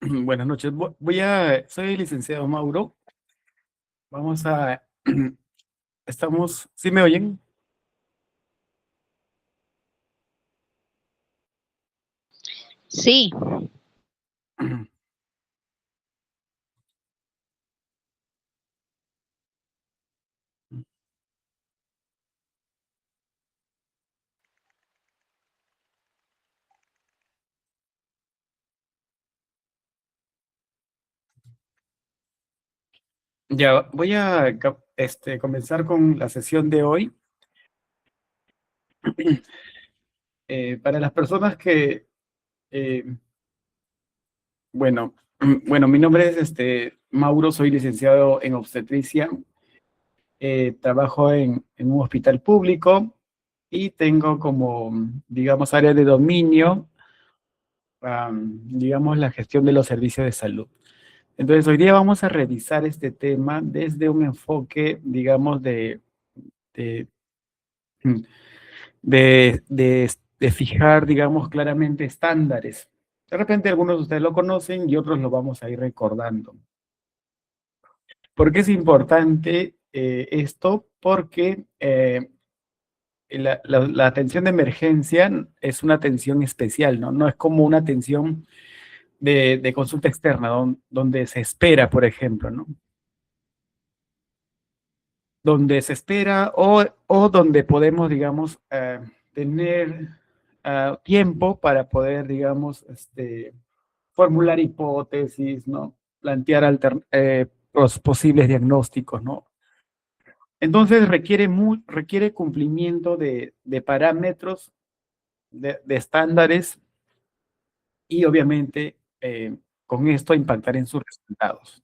Buenas noches. Soy el licenciado Mauro. Vamos a, ¿sí me oyen? Sí, Ya, comenzar con la sesión de hoy. Para las personas que, eh, bueno, bueno, mi nombre es Mauro, soy licenciado en obstetricia, trabajo en un hospital público y tengo como, digamos, área de dominio, digamos, la gestión de los servicios de salud. Entonces, hoy día vamos a revisar este tema desde un enfoque, digamos, de, de fijar, digamos, claramente estándares. De repente algunos de ustedes lo conocen y otros lo vamos a ir recordando. ¿Por qué es importante esto? Porque la atención de emergencia es una atención especial, ¿no? No es como una atención de consulta externa, donde se espera, por ejemplo, ¿no? Donde se espera o donde podemos, digamos, tener tiempo para poder, digamos, formular hipótesis, ¿no? Plantear los posibles diagnósticos, ¿no? Entonces requiere cumplimiento de parámetros, de estándares y obviamente con esto impactar en sus resultados.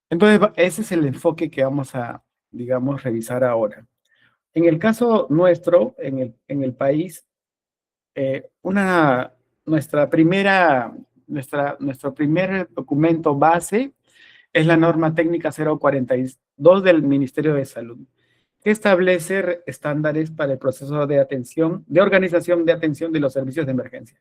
Entonces, ese es el enfoque que vamos a, digamos, revisar ahora. En el caso nuestro, en el país, eh, una, nuestro primer documento base es la norma técnica 042 del Ministerio de Salud, que establece estándares para el proceso de atención, de organización de atención de los servicios de emergencia.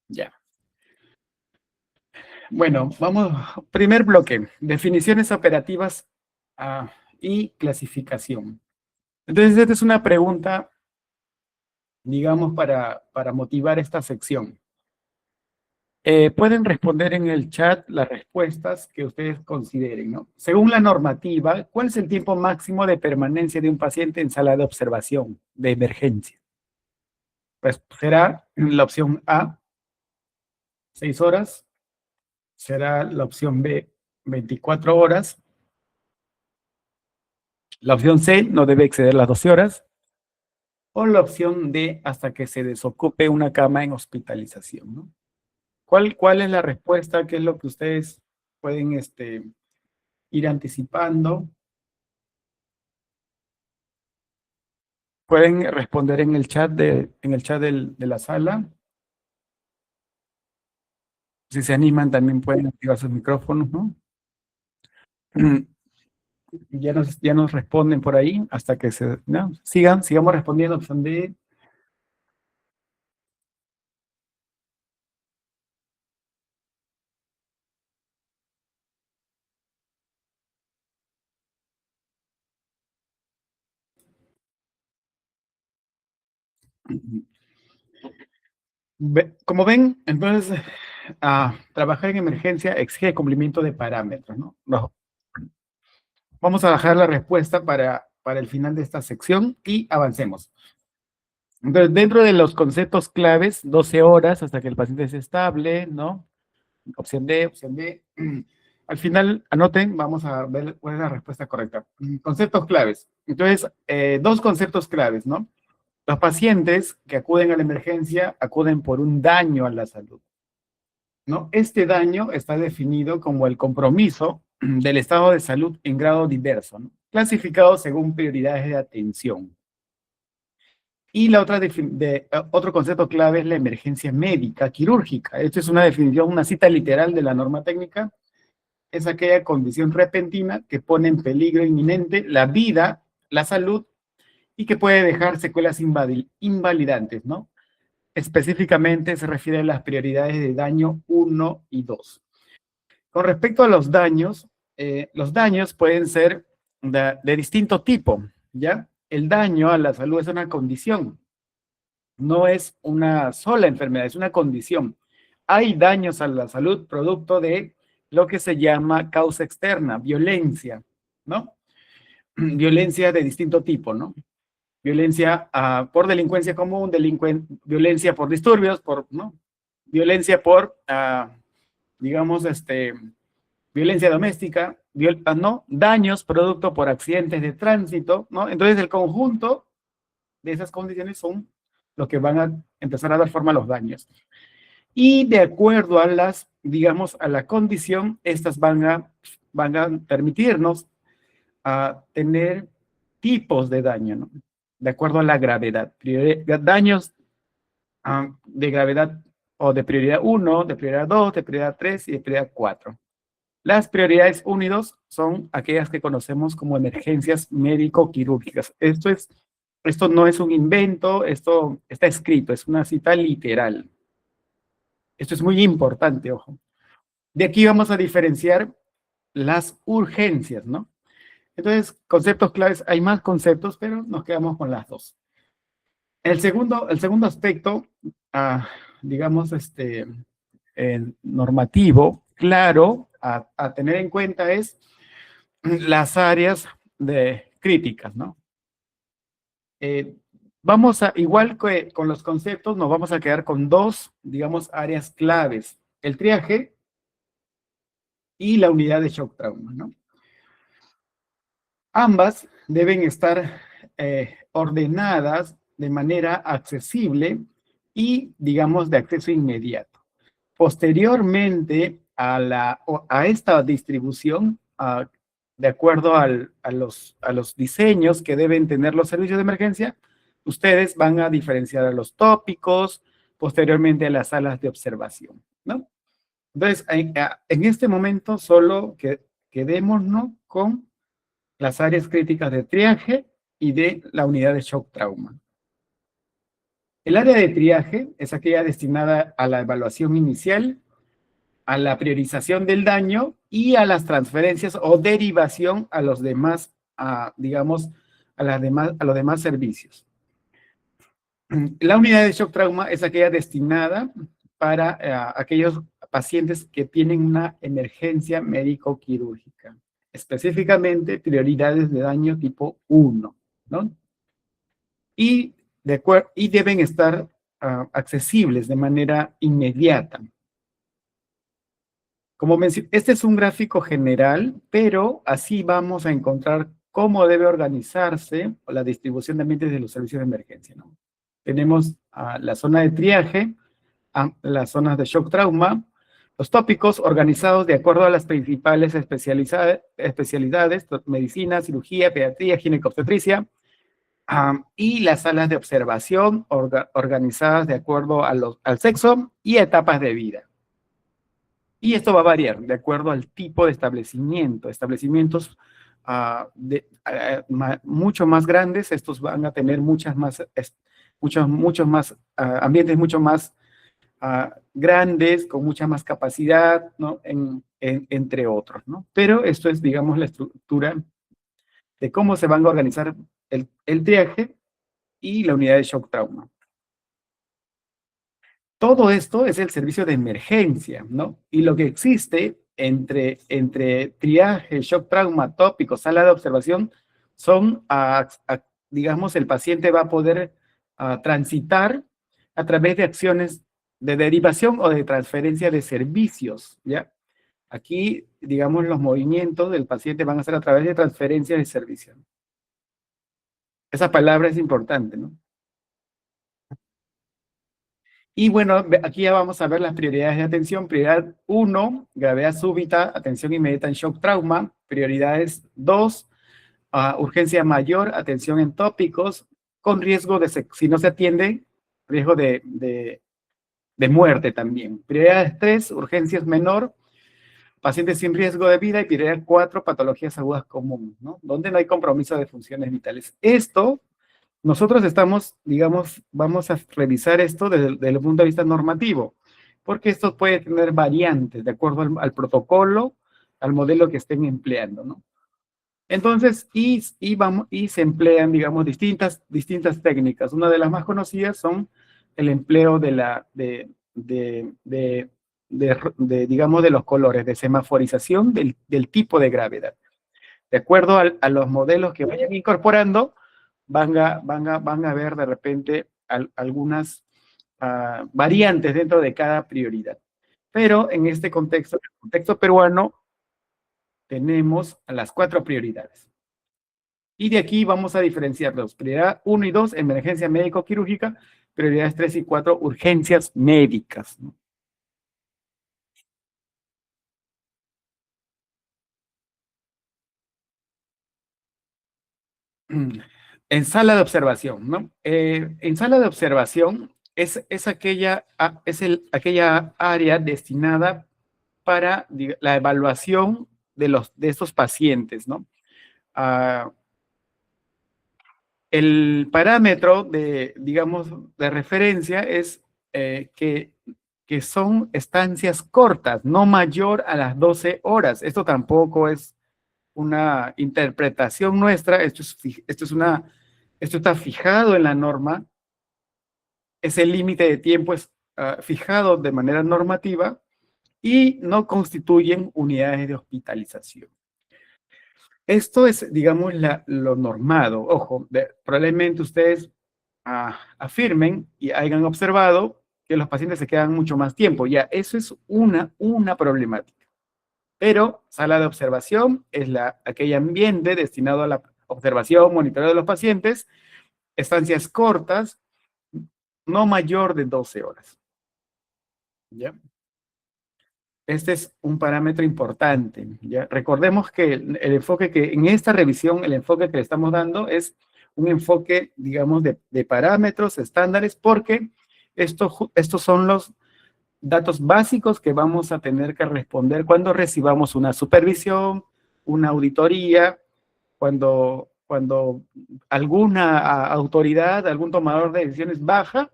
Ya. Bueno, vamos, primer bloque, definiciones operativas y clasificación. Entonces, esta es una pregunta, digamos, para motivar esta sección. Pueden responder en el chat las respuestas que ustedes consideren, ¿no? Según la normativa, ¿cuál es el tiempo máximo de permanencia de un paciente en sala de observación de emergencia? Pues será la opción A, 6 horas, será la opción B, 24 horas, la opción C, no debe exceder las 12 horas, o la opción D, hasta que se desocupe una cama en hospitalización, ¿no? ¿Cuál es la respuesta? ¿Qué es lo que ustedes pueden ir anticipando? Pueden responder en el chat de la sala. Si se animan, también pueden activar sus micrófonos, ¿no? Ya nos responden por ahí hasta que ¿no? Sigamos respondiendo, opción D. Como ven, entonces, trabajar en emergencia exige cumplimiento de parámetros, ¿no? Vamos a dejar la respuesta para el final de esta sección y avancemos. Entonces, dentro de los conceptos claves, 12 horas hasta que el paciente esté estable, ¿no? Opción D, opción D. Al final, anoten, vamos a ver cuál es la respuesta correcta. Conceptos claves. Entonces, dos conceptos claves, ¿no? Los pacientes que acuden a la emergencia acuden por un daño a la salud, ¿no? Este daño está definido como el compromiso del estado de salud en grado diverso, ¿no? Clasificado según prioridades de atención. Y otro concepto clave es la emergencia médica quirúrgica. Esto es una definición, una cita literal de la norma técnica. Es aquella condición repentina que pone en peligro inminente la vida, la salud y que puede dejar secuelas invalidantes, ¿no? Específicamente se refiere a las prioridades de daño 1 y 2. Con respecto a los daños pueden ser de distinto tipo, ¿ya? El daño a la salud es una condición, no es una sola enfermedad, es una condición. Hay daños a la salud producto de lo que se llama causa externa, violencia, ¿no? Violencia de distinto tipo, ¿no? Violencia por delincuencia común, violencia por disturbios, ¿no? Violencia por, digamos, violencia doméstica, ¿no? Daños producto por accidentes de tránsito, ¿no? Entonces el conjunto de esas condiciones son lo que van a empezar a dar forma a los daños. Y de acuerdo a las, digamos, a la condición, estas van a permitirnos tener tipos de daño, ¿no? De acuerdo a la gravedad. Daños de gravedad o de prioridad 1, de prioridad 2, de prioridad 3 y de prioridad 4. Las prioridades 1 y 2 son aquellas que conocemos como emergencias médico-quirúrgicas. Esto no es un invento, esto está escrito, es una cita literal. Esto es muy importante, ojo. De aquí vamos a diferenciar las urgencias, ¿no? Entonces, conceptos claves, hay más conceptos, pero nos quedamos con las dos. El segundo aspecto, digamos, normativo, claro, a tener en cuenta es las áreas críticas, ¿no? Igual que con los conceptos, nos vamos a quedar con dos, digamos, áreas claves. El triaje y la unidad de shock trauma, ¿no? Ambas deben estar ordenadas de manera accesible y, digamos, de acceso inmediato. Posteriormente a esta distribución, de acuerdo a los diseños que deben tener los servicios de emergencia, ustedes van a diferenciar a los tópicos, posteriormente a las salas de observación, ¿no? Entonces, en este momento solo quedémonos con las áreas críticas de triaje y de la unidad de shock trauma. El área de triaje es aquella destinada a la evaluación inicial, a la priorización del daño y a las transferencias o derivación a los demás, digamos, a los demás servicios. La unidad de shock trauma es aquella destinada para aquellos pacientes que tienen una emergencia médico-quirúrgica, específicamente prioridades de daño tipo 1, ¿no? Y deben estar accesibles de manera inmediata. Como mencioné, este es un gráfico general, pero así vamos a encontrar cómo debe organizarse la distribución de ambientes de los servicios de emergencia, ¿no? Tenemos la zona de triaje, las zonas de shock trauma, los tópicos organizados de acuerdo a las principales especialidades, medicina, cirugía, pediatría, ginecobstetricia, y las salas de observación organizadas de acuerdo al sexo y etapas de vida. Y esto va a variar de acuerdo al tipo de establecimiento. Establecimientos mucho más grandes, estos van a tener muchos más ambientes mucho más grandes, con mucha más capacidad, ¿no? Entre otros, ¿no? Pero esto es, digamos, la estructura de cómo se van a organizar el triaje y la unidad de shock trauma. Todo esto es el servicio de emergencia, ¿no? Y lo que existe entre triaje, shock trauma, tópico, sala de observación, son, digamos, el paciente va a poder transitar a través de acciones de derivación o de transferencia de servicios, ¿ya? Aquí, digamos, los movimientos del paciente van a ser a través de transferencia de servicios. Esa palabra es importante, ¿no? Y bueno, aquí ya vamos a ver las prioridades de atención. Prioridad 1, gravedad súbita, atención inmediata en shock trauma. Prioridades 2, urgencia mayor, atención en tópicos, con riesgo de, si no se atiende, riesgo de muerte también. Prioridades 3, urgencias menor, pacientes sin riesgo de vida y prioridad 4, patologías agudas comunes, ¿no? Donde no hay compromiso de funciones vitales. Esto, nosotros estamos, digamos, vamos a revisar esto desde el punto de vista normativo, porque esto puede tener variantes de acuerdo al protocolo, al modelo que estén empleando, ¿no? Entonces, y se emplean, digamos, distintas técnicas. Una de las más conocidas son el empleo digamos, de los colores, de semaforización del tipo de gravedad. De acuerdo a los modelos que vayan incorporando, van a ver de repente algunas variantes dentro de cada prioridad. Pero en este contexto, el contexto peruano, tenemos a las 4 prioridades. Y de aquí vamos a diferenciarlos. Prioridad 1 y 2, emergencia médico-quirúrgica. Prioridades 3 y 4, urgencias médicas, ¿no? En sala de observación, ¿no? En sala de observación es aquella área destinada para la evaluación de estos pacientes, ¿no? Ah, el parámetro digamos, de referencia es que son estancias cortas, no mayor a las 12 horas. Esto tampoco es una interpretación nuestra, esto está fijado en la norma, ese límite de tiempo es fijado de manera normativa y no constituyen unidades de hospitalización. Esto es, digamos, lo normado. Ojo, probablemente ustedes afirmen y hayan observado que los pacientes se quedan mucho más tiempo. Ya, eso es una problemática. Pero sala de observación es aquel ambiente destinado a la observación, monitoreo de los pacientes, estancias cortas, no mayor de 12 horas. ¿Ya? Este es un parámetro importante, ¿ya? Recordemos que el enfoque que en esta revisión, el enfoque que le estamos dando es un enfoque, digamos, de parámetros, estándares, porque estos son los datos básicos que vamos a tener que responder cuando recibamos una supervisión, una auditoría, cuando alguna autoridad, algún tomador de decisiones baja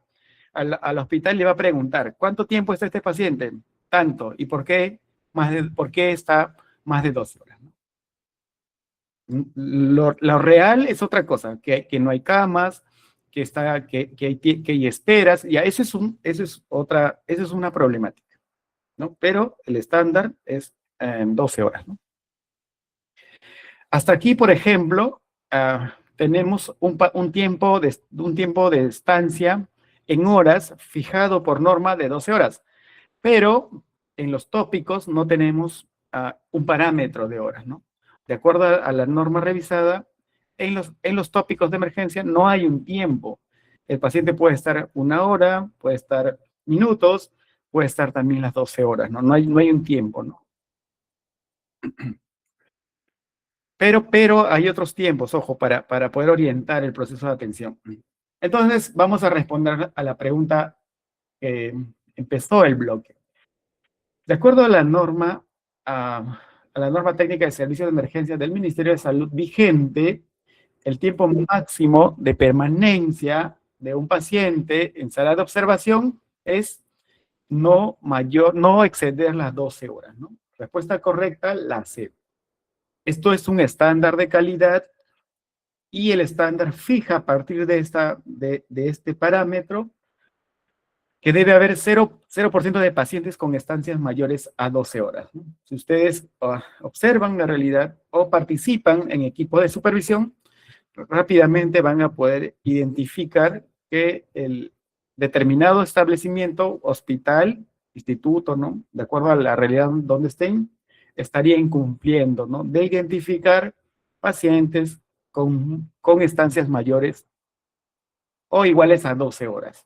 al hospital le va a preguntar, ¿cuánto tiempo está este paciente? Tanto. ¿Y por qué está más de 12 horas? Lo real es otra cosa, que no hay camas, que hay esperas, y eso es una problemática, ¿no? Pero el estándar es 12 horas, ¿no? Hasta aquí, por ejemplo, tenemos un tiempo de estancia en horas fijado por norma de 12 horas, pero en los tópicos no tenemos un parámetro de horas, ¿no? De acuerdo a la norma revisada, en los tópicos de emergencia no hay un tiempo. El paciente puede estar 1 hora, puede estar minutos, puede estar también las 12 horas, ¿no? No hay un tiempo, ¿no? Pero hay otros tiempos, ojo, para poder orientar el proceso de atención. Entonces, vamos a responder a la pregunta que empezó el bloque. De acuerdo a la norma técnica de servicios de emergencia del Ministerio de Salud vigente, el tiempo máximo de permanencia de un paciente en sala de observación es no exceder las 12 horas, ¿no? Respuesta correcta, la C. Esto es un estándar de calidad y el estándar fija a partir de este parámetro que debe haber 0% de pacientes con estancias mayores a 12 horas, ¿no? Si ustedes observan la realidad o participan en equipo de supervisión, rápidamente van a poder identificar que el determinado establecimiento, hospital, instituto, ¿no? De acuerdo a la realidad donde estén, estaría incumpliendo, ¿no? De identificar pacientes con estancias mayores o iguales a 12 horas.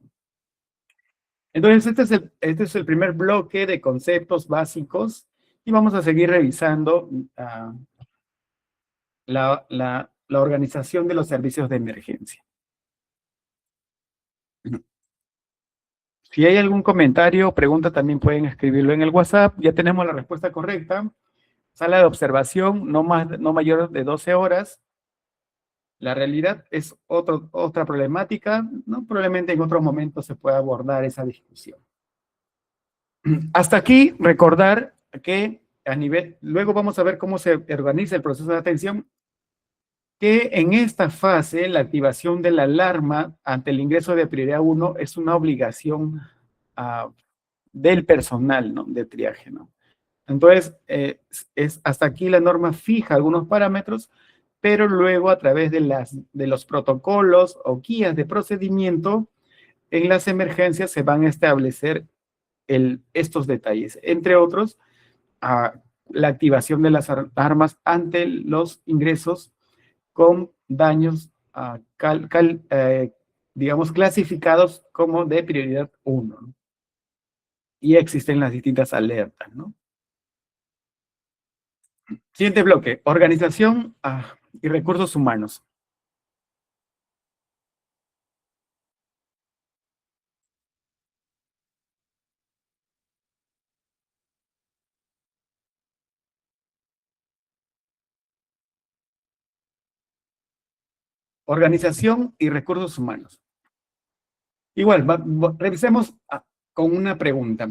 Entonces, este es el primer bloque de conceptos básicos y vamos a seguir revisando la organización de los servicios de emergencia. Si hay algún comentario o pregunta, también pueden escribirlo en el WhatsApp. Ya tenemos la respuesta correcta. Sala de observación, no mayor de 12 horas. La realidad es otra problemática, ¿no? Probablemente en otro momento se pueda abordar esa discusión. Hasta aquí, recordar que luego vamos a ver cómo se organiza el proceso de atención, que en esta fase la activación de la alarma ante el ingreso de prioridad 1 es una obligación del personal, ¿no? De triaje, ¿no? Entonces, hasta aquí la norma fija algunos parámetros, pero luego a través de los protocolos o guías de procedimiento, en las emergencias se van a establecer estos detalles, entre otros, la activación de las armas ante los ingresos con daños, digamos, clasificados como de prioridad 1, ¿no? Y existen las distintas alertas, ¿no? Siguiente bloque, organización y recursos humanos. Organización y recursos humanos. Igual, revisemos con una pregunta.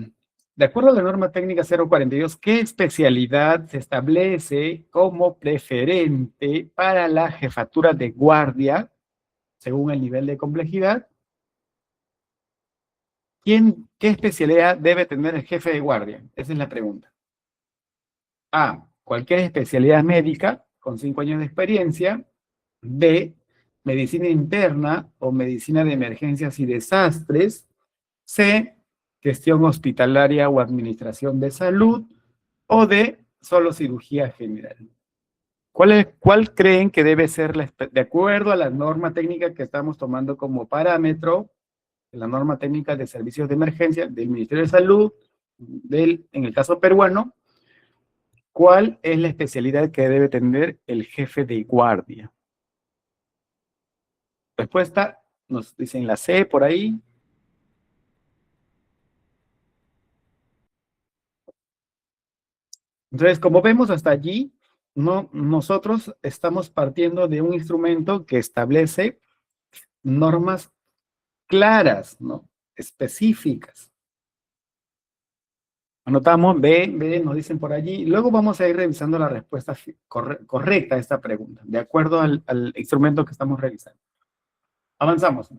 De acuerdo a la norma técnica 042, ¿qué especialidad se establece como preferente para la jefatura de guardia, según el nivel de complejidad? ¿Qué especialidad debe tener el jefe de guardia? Esa es la pregunta. A, cualquier especialidad médica con 5 años de experiencia. B, medicina interna o medicina de emergencias y desastres. C, gestión hospitalaria o administración de salud. O D, solo cirugía general. ¿Cuál creen que debe ser, de acuerdo a la norma técnica que estamos tomando como parámetro, la norma técnica de servicios de emergencia del Ministerio de Salud, en el caso peruano, cuál es la especialidad que debe tener el jefe de guardia? Respuesta, nos dicen la C por ahí. Entonces, como vemos hasta allí, nosotros estamos partiendo de un instrumento que establece normas claras, ¿no? Específicas. Anotamos B, nos dicen por allí. Luego vamos a ir revisando la respuesta correcta a esta pregunta, de acuerdo al instrumento que estamos revisando. Avanzamos.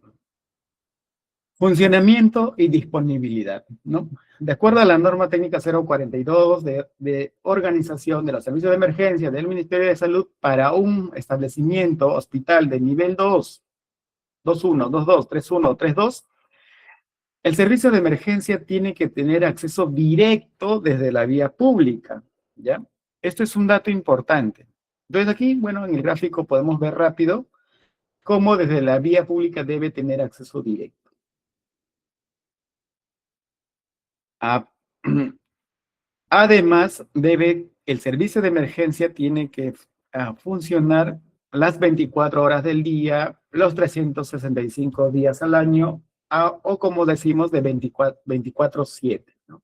Funcionamiento y disponibilidad, ¿no? De acuerdo a la norma técnica 042 de organización de los servicios de emergencia del Ministerio de Salud para un establecimiento hospital de nivel 2, 2.1, 2.2, 3.1, 3.2, el servicio de emergencia tiene que tener acceso directo desde la vía pública, ¿ya? Esto es un dato importante. Entonces aquí, bueno, en el gráfico podemos ver rápido cómo desde la vía pública debe tener acceso directo. Además, el servicio de emergencia tiene que funcionar las 24 horas del día, los 365 días al año, o como decimos, de 24/7, ¿no?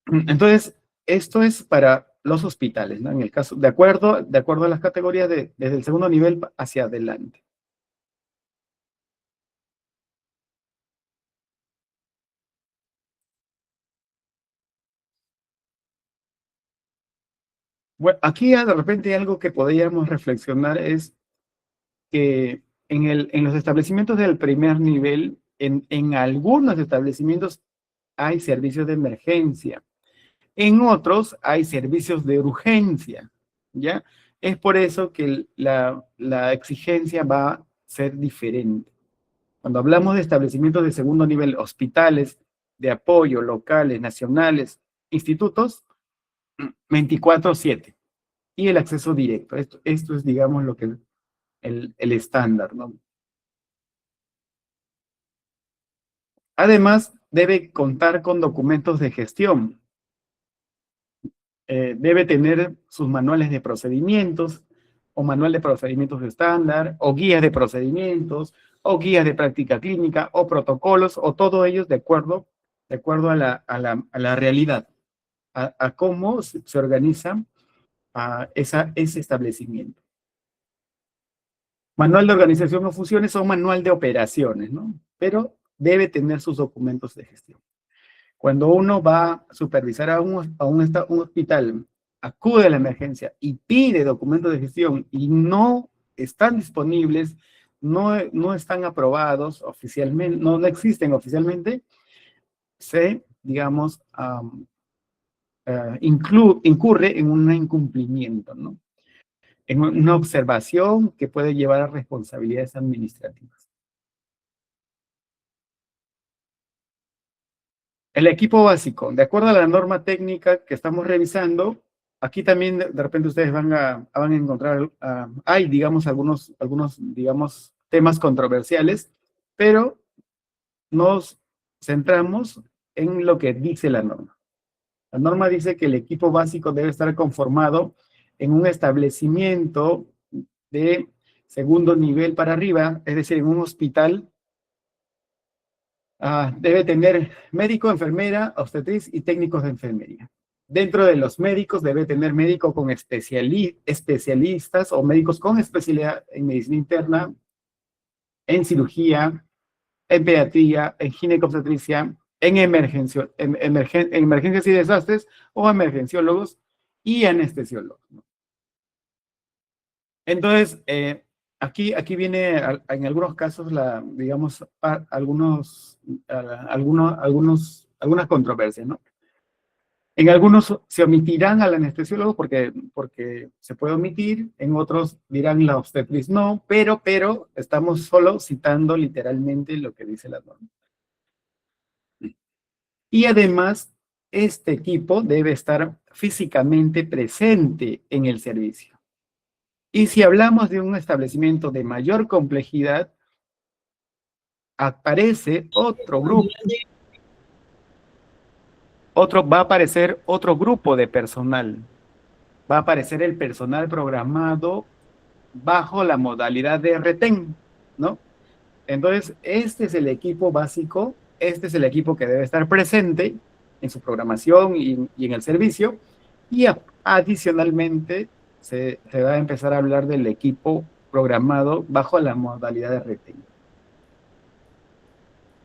Entonces, esto es para los hospitales, ¿no? En el caso, de acuerdo a las categorías desde el segundo nivel hacia adelante. Bueno, aquí de repente algo que podríamos reflexionar es que en los establecimientos del primer nivel, en algunos establecimientos hay servicios de emergencia, en otros hay servicios de urgencia, ¿ya? Es por eso que la exigencia va a ser diferente. Cuando hablamos de establecimientos de segundo nivel, hospitales de apoyo, locales, nacionales, institutos, 24/7. Y el acceso directo. Esto es, digamos, lo que el estándar, ¿no? Además, debe contar con documentos de gestión. Debe tener sus manuales de procedimientos, o manual de procedimientos estándar, o guías de procedimientos, o guías de práctica clínica, o protocolos, o todo ello de acuerdo a la realidad, a cómo se organiza ese establecimiento. Manual de organización o funciones o manual de operaciones, ¿no? Pero debe tener sus documentos de gestión. Cuando uno va a supervisar a un hospital, acude a la emergencia y pide documentos de gestión y no están disponibles, no están aprobados oficialmente, no existen oficialmente, se, digamos, incurre en un incumplimiento, ¿no? En una observación que puede llevar a responsabilidades administrativas. El equipo básico, de acuerdo a la norma técnica que estamos revisando, aquí también de repente ustedes van a encontrar, hay, digamos, algunos, digamos, temas controversiales, pero nos centramos en lo que dice la norma. La norma dice que el equipo básico debe estar conformado en un establecimiento de segundo nivel para arriba, es decir, en un hospital. Debe tener médico, enfermera, obstetriz y técnicos de enfermería. Dentro de los médicos debe tener médico con especialistas o médicos con especialidad en medicina interna, en cirugía, en pediatría, en ginecobstetricia, en emergencias y desastres, o emergenciólogos y anestesiólogos. Entonces, aquí viene en algunos casos, digamos, algunas controversias, ¿no? En algunos se omitirán al anestesiólogo porque se puede omitir, en otros dirán la obstetriz no, pero estamos solo citando literalmente lo que dice la norma. Y además, este equipo debe estar físicamente presente en el servicio. Y si hablamos de un establecimiento de mayor complejidad, aparece otro grupo. Va a aparecer otro grupo de personal. Va a aparecer el personal programado bajo la modalidad de retén, ¿no? Entonces, este es el equipo básico, este es el equipo que debe estar presente en su programación y en el servicio, y adicionalmente se va a empezar a hablar del equipo programado bajo la modalidad de retén.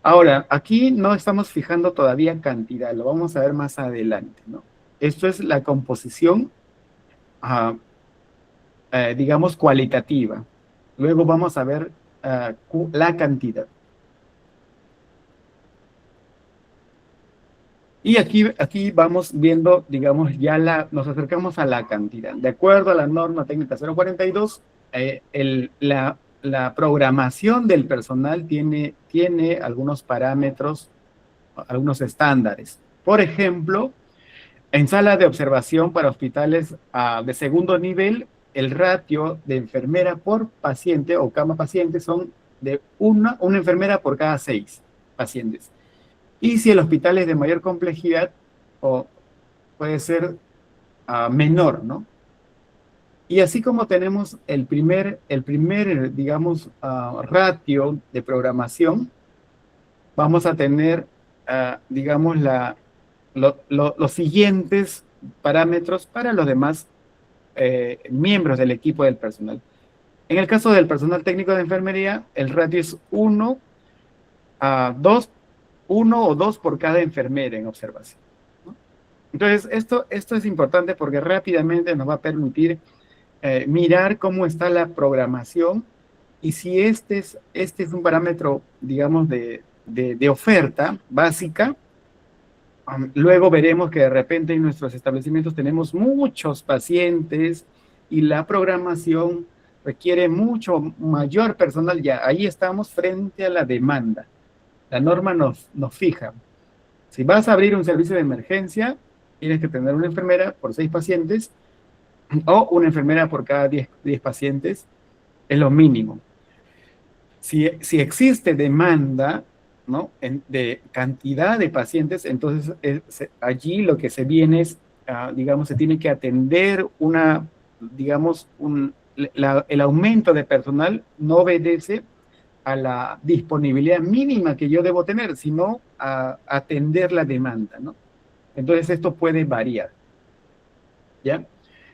Ahora, aquí no estamos fijando todavía cantidad, lo vamos a ver más adelante, ¿no? Esto es la composición, digamos, cualitativa. Luego vamos a ver la cantidad. Y aquí vamos viendo, digamos, ya nos acercamos a la cantidad. De acuerdo a la norma técnica 042, la programación del personal tiene algunos parámetros, algunos estándares. Por ejemplo, en sala de observación para hospitales de segundo nivel, el ratio de enfermera por paciente o cama paciente son de una enfermera por cada 6 pacientes. Y si el hospital es de mayor complejidad, puede ser menor, ¿no? Y así como tenemos el primer digamos, ratio de programación, vamos a tener, digamos, los siguientes parámetros para los demás miembros del equipo del personal. En el caso del personal técnico de enfermería, el ratio es 1 o 2 por cada enfermera en observación, ¿no? Entonces, esto es importante porque rápidamente nos va a permitir mirar cómo está la programación y si este es un parámetro, digamos, de oferta básica. Luego veremos que de repente en nuestros establecimientos tenemos muchos pacientes y la programación requiere mucho mayor personal. Ya ahí estamos frente a la demanda. La norma nos fija. Si vas a abrir un servicio de emergencia, tienes que tener una enfermera por 6 pacientes o una enfermera por cada 10 pacientes. Es lo mínimo. Si existe demanda, ¿no?, de cantidad de pacientes, entonces allí lo que se viene es, digamos, se tiene que atender digamos, el aumento de personal no obedece a la disponibilidad mínima que yo debo tener, sino a atender la demanda, ¿no? Entonces esto puede variar, ¿ya?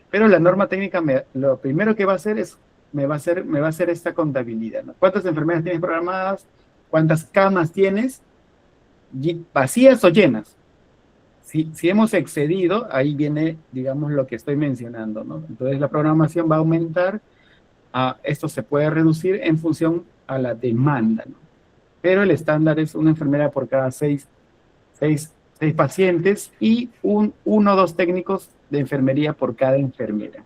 Pero la norma técnica lo primero que va a hacer es, me va a hacer esta contabilidad, ¿no? ¿Cuántas enfermeras tienes programadas? ¿Cuántas camas tienes? ¿Vacías o llenas? Si hemos excedido, ahí viene, digamos, lo que estoy mencionando, ¿no? Entonces la programación va a aumentar, esto se puede reducir en función a la demanda, ¿no? Pero el estándar es una enfermera por cada seis pacientes y uno o dos técnicos de enfermería por cada enfermera.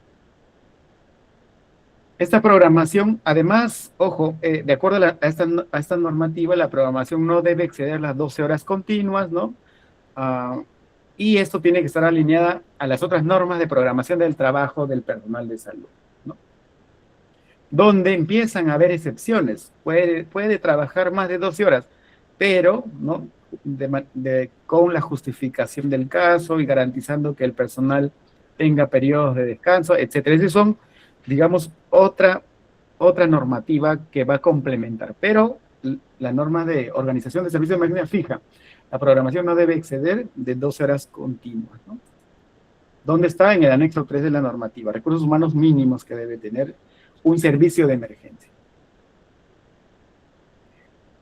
Esta programación, además, ojo, de acuerdo a esta normativa, la programación no debe exceder las 12 horas continuas, ¿no? Y esto tiene que estar alineada a las otras normas de programación del trabajo del personal de salud, ¿no? Donde empiezan a haber excepciones. Puede trabajar más de 12 horas, pero, ¿no? Con la justificación del caso y garantizando que el personal tenga periodos de descanso, etcétera. Esas son, digamos, otra normativa que va a complementar, pero la norma de organización de servicios de emergencia fija, la programación no debe exceder de 12 horas continuas, ¿no? ¿Dónde está? En el anexo 3 de la normativa, recursos humanos mínimos que debe tener un servicio de emergencia.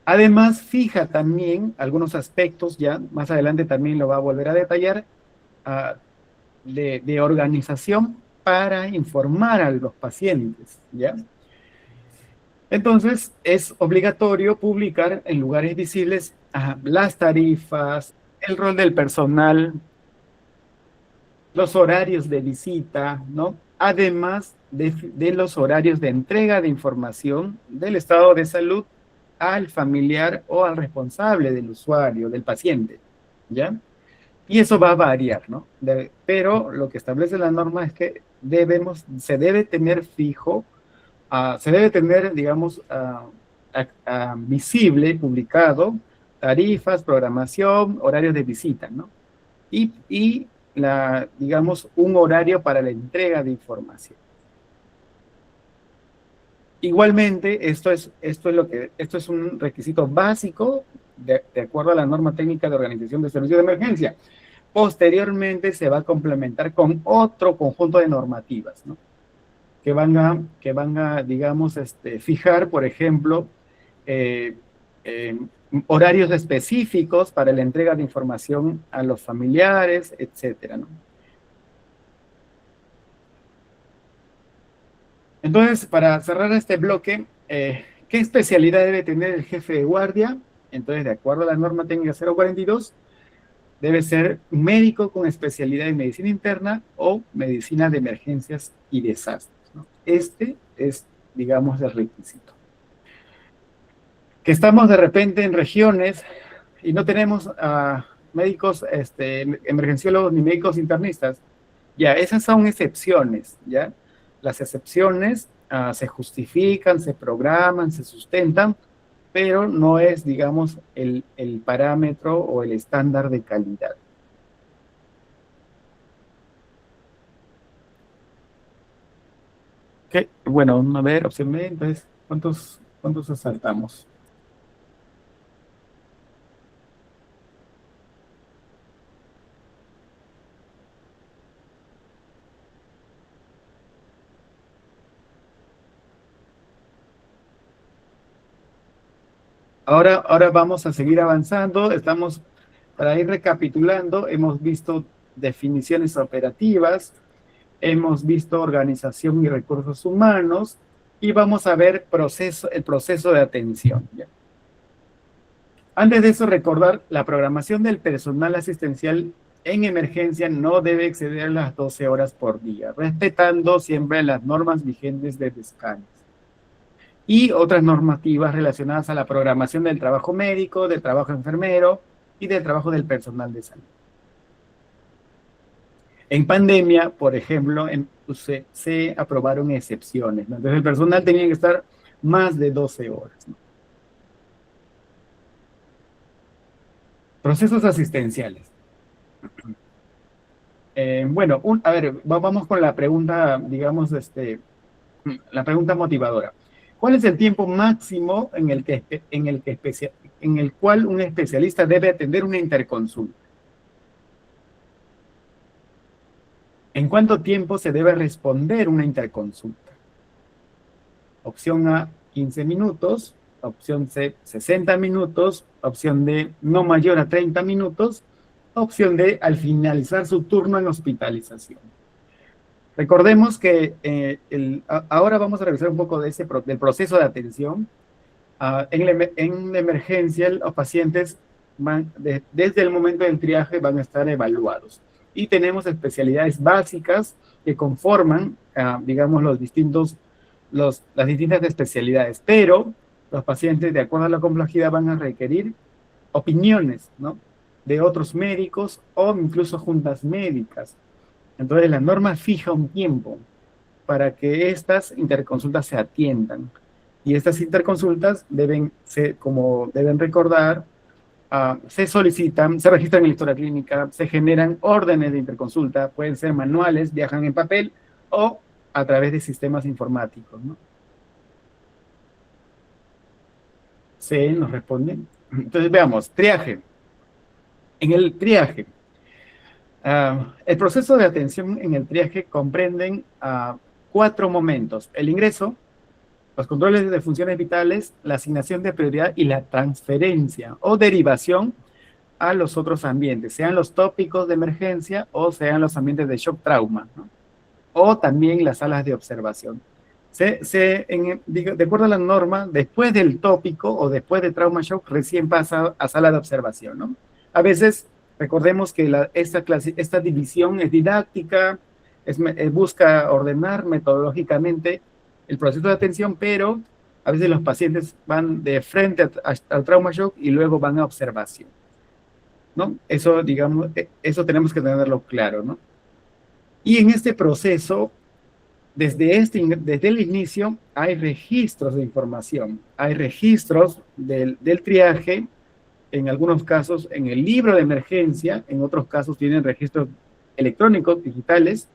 Además, fija también algunos aspectos, ya más adelante también lo va a volver a detallar, de organización para informar a los pacientes, ¿ya? Entonces, es obligatorio publicar en lugares visibles las tarifas, el rol del personal, los horarios de visita, ¿no? Además de los horarios de entrega de información del estado de salud al familiar o al responsable del usuario, del paciente, ¿ya? Y eso va a variar, ¿no? Pero lo que establece la norma es que se debe tener fijo, se debe tener, digamos, visible, publicado, tarifas, programación, horarios de visita, ¿no? Y digamos, un horario para la entrega de información. Igualmente, esto es un requisito básico de acuerdo a la norma técnica de organización de servicios de emergencia. Posteriormente se va a complementar con otro conjunto de normativas, ¿no? Que van a digamos, fijar, por ejemplo, eh, eh, horarios específicos para la entrega de información a los familiares, etcétera, ¿no? Entonces, para cerrar este bloque, ¿qué especialidad debe tener el jefe de guardia? Entonces, de acuerdo a la norma técnica 042, debe ser un médico con especialidad en medicina interna o medicina de emergencias y desastres, ¿no? Este es, digamos, el requisito. Que estamos de repente en regiones y no tenemos médicos, emergenciólogos ni médicos internistas, ya, esas son excepciones, ¿ya? Las excepciones se justifican, se programan, se sustentan, pero no es, digamos, el parámetro o el estándar de calidad. Okay. Bueno, a ver, opción B, entonces, ¿cuántos asaltamos? Ahora vamos a seguir avanzando, para ir recapitulando, hemos visto definiciones operativas, hemos visto organización y recursos humanos, y vamos a ver el proceso de atención, ¿ya? Antes de eso, recordar, la programación del personal asistencial en emergencia no debe exceder las 12 horas por día, respetando siempre las normas vigentes de descanso. Y otras normativas relacionadas a la programación del trabajo médico, del trabajo enfermero y del trabajo del personal de salud. En pandemia, por ejemplo, se aprobaron excepciones, ¿no? Entonces el personal tenía que estar más de 12 horas, ¿no? Procesos asistenciales. Bueno, a ver, vamos con la pregunta, digamos, la pregunta motivadora. ¿Cuál es el tiempo máximo en el cual un especialista debe atender una interconsulta? ¿En cuánto tiempo se debe responder una interconsulta? Opción A, 15 minutos, opción C, 60 minutos, opción D, no mayor a 30 minutos, opción D, al finalizar su turno en hospitalización. Recordemos que ahora vamos a revisar un poco del proceso de atención. En la emergencia, los pacientes desde el momento del triaje van a estar evaluados. Y tenemos especialidades básicas que conforman, digamos, las distintas especialidades. Pero los pacientes, de acuerdo a la complejidad, van a requerir opiniones, ¿no?, de otros médicos o incluso juntas médicas. Entonces, la norma fija un tiempo para que estas interconsultas se atiendan. Y estas interconsultas deben recordar, se solicitan, se registran en la historia clínica, se generan órdenes de interconsulta, pueden ser manuales, viajan en papel o a través de sistemas informáticos, ¿no? Sí, nos responden. Entonces veamos, triaje. En el triaje, el proceso de atención en el triaje comprenden 4 momentos: el ingreso, los controles de funciones vitales, la asignación de prioridad y la transferencia o derivación a los otros ambientes, sean los tópicos de emergencia o sean los ambientes de shock trauma, ¿no?, o también las salas de observación. De acuerdo a la norma, después del tópico o después de trauma shock, recién pasa a sala de observación, ¿no? A veces, recordemos que esta división es didáctica, busca ordenar metodológicamente el proceso de atención, pero a veces los pacientes van de frente al trauma shock y luego van a observación, ¿no? Eso, digamos, eso tenemos que tenerlo claro, ¿no? Y en este proceso, desde el inicio, hay registros de información, hay registros del triaje, en algunos casos en el libro de emergencia, en otros casos tienen registros electrónicos, digitales.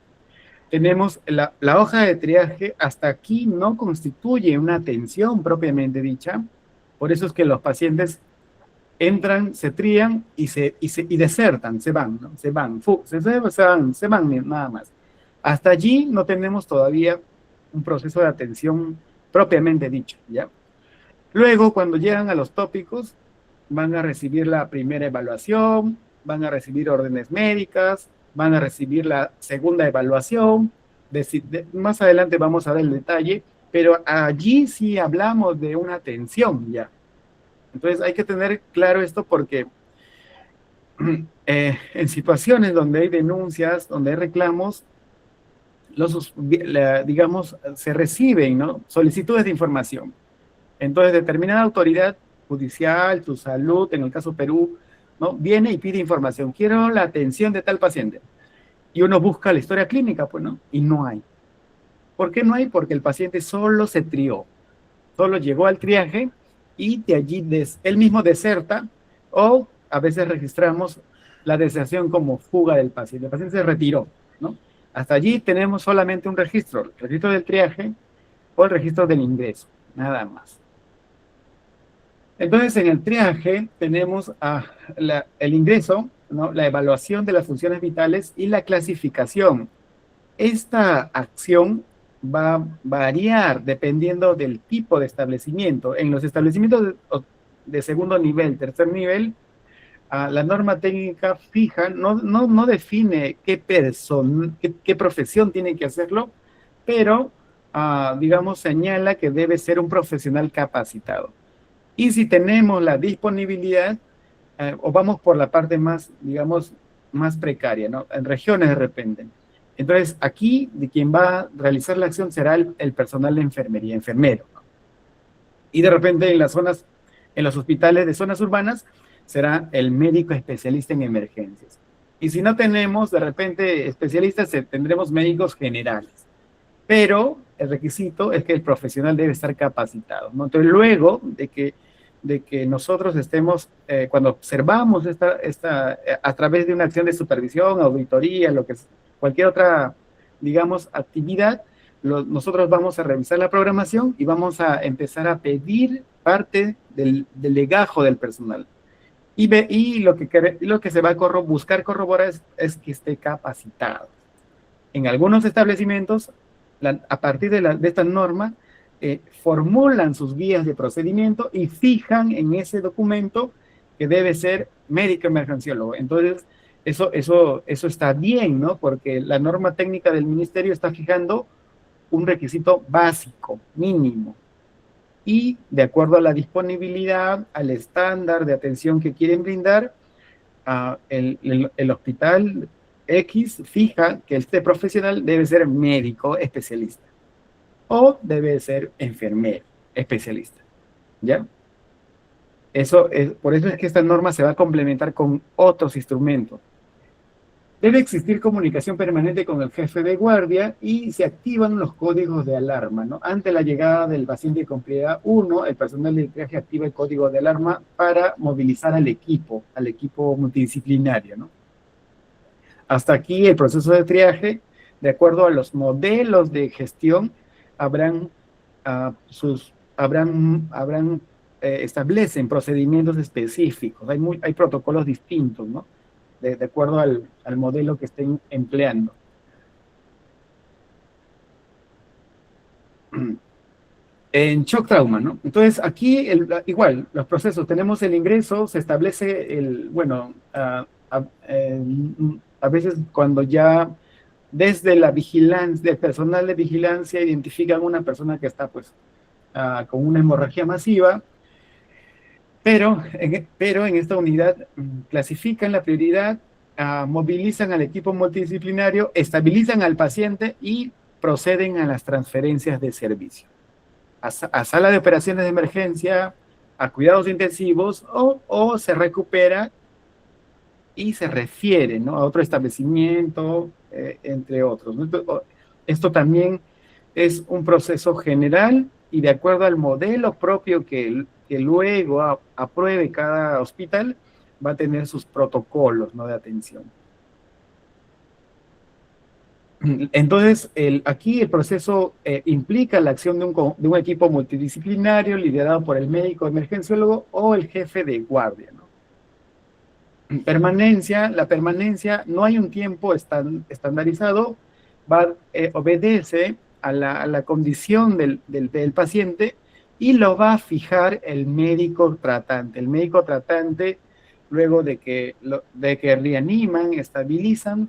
Tenemos la hoja de triaje. Hasta aquí no constituye una atención propiamente dicha, por eso es que los pacientes entran, se trían y desertan, se van, ¿no? Se van nada más. Hasta allí no tenemos todavía un proceso de atención propiamente dicho, ¿ya? Luego, cuando llegan a los tópicos, van a recibir la primera evaluación, van a recibir órdenes médicas, van a recibir la segunda evaluación. Más adelante vamos a ver el detalle, pero allí sí hablamos de una atención ya. Entonces hay que tener claro esto porque en situaciones donde hay denuncias, donde hay reclamos, digamos, se reciben, ¿no?, solicitudes de información. Entonces, determinada autoridad judicial, tu salud, en el caso Perú, ¿no?, viene y pide información. Quiero la atención de tal paciente. Y uno busca la historia clínica, pues, ¿no?, y no hay. ¿Por qué no hay? Porque el paciente solo se trió, solo llegó al triaje y de allí él mismo deserta, o a veces registramos la deserción como fuga del paciente. El paciente se retiró, ¿no? Hasta allí tenemos solamente un registro, el registro del triaje o el registro del ingreso, nada más. Entonces, en el triaje tenemos el ingreso, ¿no?, la evaluación de las funciones vitales y la clasificación. Esta acción va a variar dependiendo del tipo de establecimiento. En los establecimientos de segundo nivel, tercer nivel, la norma técnica fija no define qué profesión tiene que hacerlo, pero, digamos, señala que debe ser un profesional capacitado. Y si tenemos la disponibilidad, o vamos por la parte más, digamos, más precaria, ¿no?, en regiones de repente. Entonces, aquí quien va a realizar la acción será el personal de enfermería, enfermero, ¿no? Y de repente en los hospitales de zonas urbanas, será el médico especialista en emergencias. Y si no tenemos, de repente, especialistas, tendremos médicos generales. Pero el requisito es que el profesional debe estar capacitado, ¿no? Entonces, luego de que nosotros estemos, cuando observamos a través de una acción de supervisión, auditoría, cualquier otra, digamos, actividad, nosotros vamos a revisar la programación y vamos a empezar a pedir parte del legajo del personal. Y lo que se va a buscar corroborar es que esté capacitado. En algunos establecimientos, a partir de esta norma, formulan sus guías de procedimiento y fijan en ese documento que debe ser médico emergenciólogo. Entonces, eso está bien, ¿no? Porque la norma técnica del ministerio está fijando un requisito básico, mínimo. Y de acuerdo a la disponibilidad, al estándar de atención que quieren brindar, el hospital X fija que este profesional debe ser médico especialista o debe ser enfermero especialista, ¿ya? Por eso es que esta norma se va a complementar con otros instrumentos. Debe existir comunicación permanente con el jefe de guardia y se activan los códigos de alarma, ¿no? Ante la llegada del paciente con prioridad 1, el personal de triaje activa el código de alarma para movilizar al equipo multidisciplinario, ¿no? Hasta aquí el proceso de triaje, de acuerdo a los modelos de gestión, establecen procedimientos específicos, hay protocolos distintos, ¿no? De acuerdo al modelo que estén empleando. En shock trauma, ¿no? Entonces, aquí igual, los procesos, tenemos el ingreso, se establece a veces cuando ya desde la vigilancia, del personal de vigilancia, identifican una persona que está pues con una hemorragia masiva, pero en esta unidad clasifican la prioridad, movilizan al equipo multidisciplinario, estabilizan al paciente y proceden a las transferencias de servicio. A sala de operaciones de emergencia, a cuidados intensivos, o se recupera y se refiere, ¿no?, a otro establecimiento, entre otros, ¿no? Esto también es un proceso general y de acuerdo al modelo propio que luego apruebe cada hospital, va a tener sus protocolos, ¿no?, de atención. Entonces, aquí el proceso implica la acción de un equipo multidisciplinario liderado por el médico emergenciólogo o el jefe de guardia, ¿no? La permanencia, no hay un tiempo estandarizado, obedece a la condición del paciente y lo va a fijar el médico tratante. El médico tratante, luego de que reaniman, estabilizan,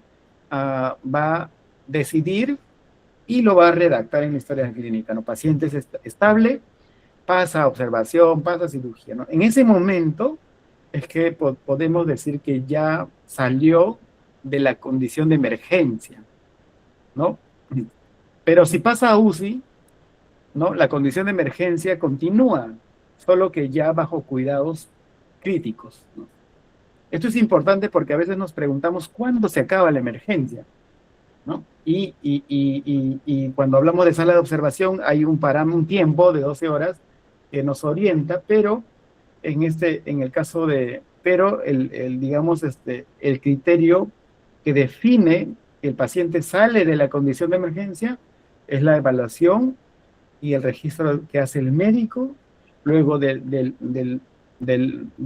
va a decidir y lo va a redactar en la historia clínica, ¿no? Paciente estable, pasa a observación, pasa a cirugía, ¿no? En ese momento es que podemos decir que ya salió de la condición de emergencia, ¿no? Pero si pasa a UCI, ¿no?, la condición de emergencia continúa, solo que ya bajo cuidados críticos, ¿no? Esto es importante porque a veces nos preguntamos cuándo se acaba la emergencia, ¿no? Y cuando hablamos de sala de observación hay un tiempo de 12 horas que nos orienta, pero en el caso pero digamos, el criterio que define que el paciente sale de la condición de emergencia es la evaluación y el registro que hace el médico, luego de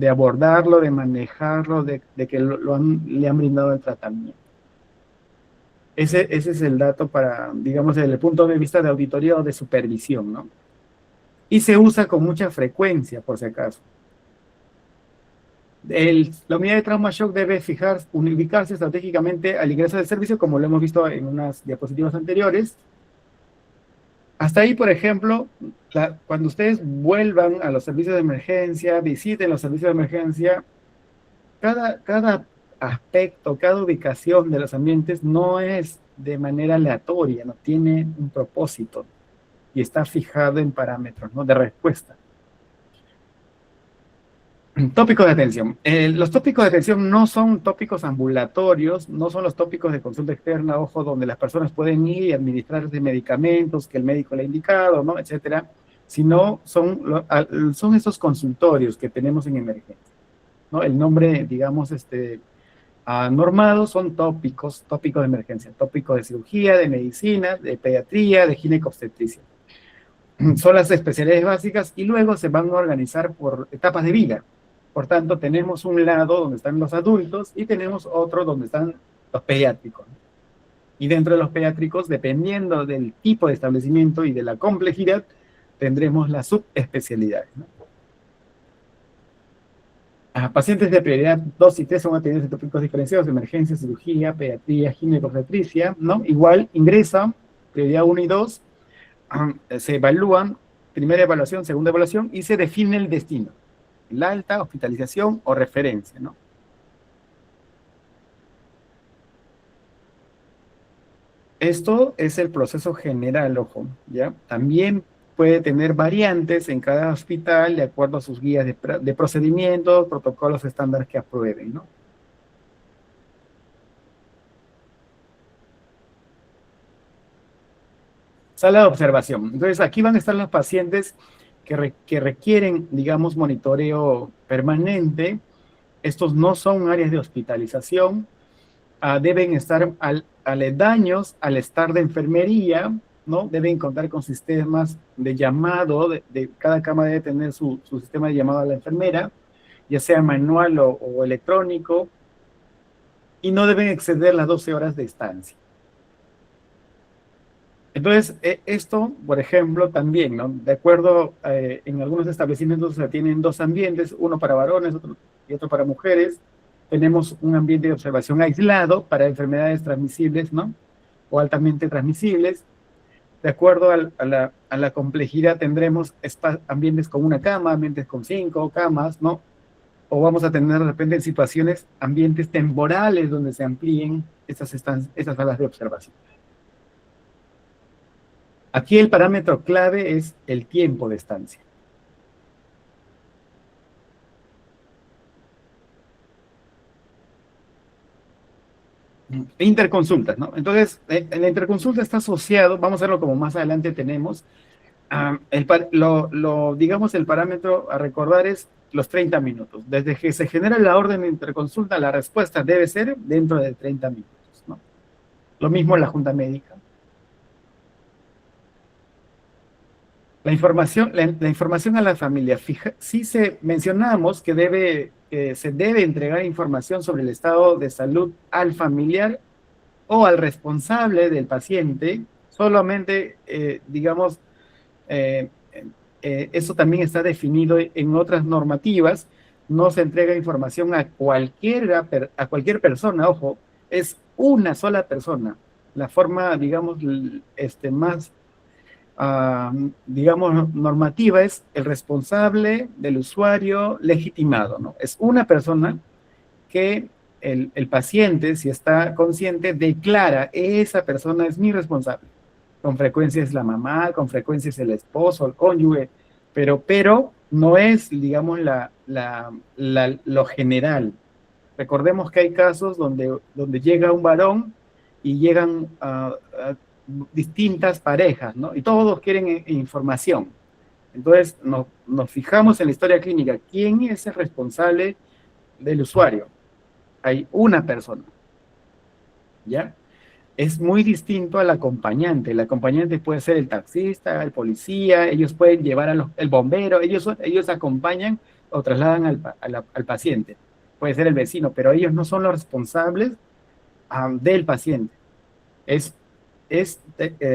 abordarlo, de manejarlo, de que le han brindado el tratamiento. Ese es el dato digamos, desde el punto de vista de auditoría o de supervisión, ¿no? Y se usa con mucha frecuencia, por si acaso. La unidad de trauma shock debe ubicarse estratégicamente al ingreso del servicio, como lo hemos visto en unas diapositivas anteriores. Hasta ahí, por ejemplo, cuando ustedes vuelvan a los servicios de emergencia, visiten los servicios de emergencia, cada aspecto, cada ubicación de los ambientes no es de manera aleatoria, no tiene un propósito y está fijado en parámetros, ¿no?, de respuesta. Tópicos de atención. Los tópicos de atención no son tópicos ambulatorios, no son los tópicos de consulta externa, ojo, donde las personas pueden ir y administrarse medicamentos que el médico le ha indicado, ¿no?, etcétera, sino son esos consultorios que tenemos en emergencia, ¿no? El nombre, digamos, Normados son tópicos de emergencia, tópicos de cirugía, de medicina, de pediatría, de ginecobstetricia. Son las especialidades básicas y luego se van a organizar por etapas de vida. Por tanto, tenemos un lado donde están los adultos y tenemos otro donde están los pediátricos. Y dentro de los pediátricos, dependiendo del tipo de establecimiento y de la complejidad, tendremos las subespecialidades, ¿no? Pacientes de prioridad 2 y 3 son atendidos en tópicos diferenciados: emergencia, cirugía, pediatría, ginecobstetricia, ¿no? Igual ingresan, prioridad 1 y 2, se evalúan, primera evaluación, segunda evaluación, y se define el destino, la alta, hospitalización o referencia, ¿no? Esto es el proceso general, ojo, ¿ya? También puede tener variantes en cada hospital de acuerdo a sus guías de procedimientos, protocolos estándares que aprueben, ¿no? Sala de observación. Entonces, aquí van a estar los pacientes que requieren, digamos, monitoreo permanente. Estos no son áreas de hospitalización. Deben estar aledaños al estar de enfermería, ¿no? Deben contar con sistemas de llamado, cada cama debe tener su sistema de llamado a la enfermera, ya sea manual o electrónico, y no deben exceder las 12 horas de estancia. Entonces, esto, por ejemplo, también, ¿no? De acuerdo, en algunos establecimientos se tienen dos ambientes, uno para varones y otro para mujeres. Tenemos un ambiente de observación aislado para enfermedades transmisibles, ¿no? O altamente transmisibles. De acuerdo a la complejidad, tendremos ambientes con una cama, ambientes con 5 camas, ¿no? O vamos a tener de repente situaciones, ambientes temporales donde se amplíen esas salas de observación. Aquí el parámetro clave es el tiempo de estancia. Interconsultas, ¿no? Entonces, en la interconsulta está asociado, vamos a verlo como más adelante tenemos, digamos, el parámetro a recordar es los 30 minutos. Desde que se genera la orden de interconsulta, la respuesta debe ser dentro de 30 minutos, ¿no? Lo mismo en la junta médica. La información a la familia. Sí mencionamos que se debe entregar información sobre el estado de salud al familiar o al responsable del paciente. Solamente, digamos, eso también está definido en otras normativas. No se entrega información a cualquier persona, ojo, es una sola persona. La forma, digamos, más digamos, normativa es el responsable del usuario legitimado, ¿no? Es una persona que el paciente, si está consciente, declara: esa persona es mi responsable. Con frecuencia es la mamá, con frecuencia es el esposo, el cónyuge, pero no es, digamos, lo general. Recordemos que hay casos donde llega un varón y llegan distintas parejas, ¿no? Y todos quieren información. Entonces, nos fijamos en la historia clínica. ¿Quién es el responsable del usuario? Hay una persona, ¿ya? Es muy distinto al acompañante. El acompañante puede ser el taxista, el policía, ellos pueden llevar el bombero, ellos acompañan o trasladan al paciente. Puede ser el vecino, pero ellos no son los responsables del paciente. Es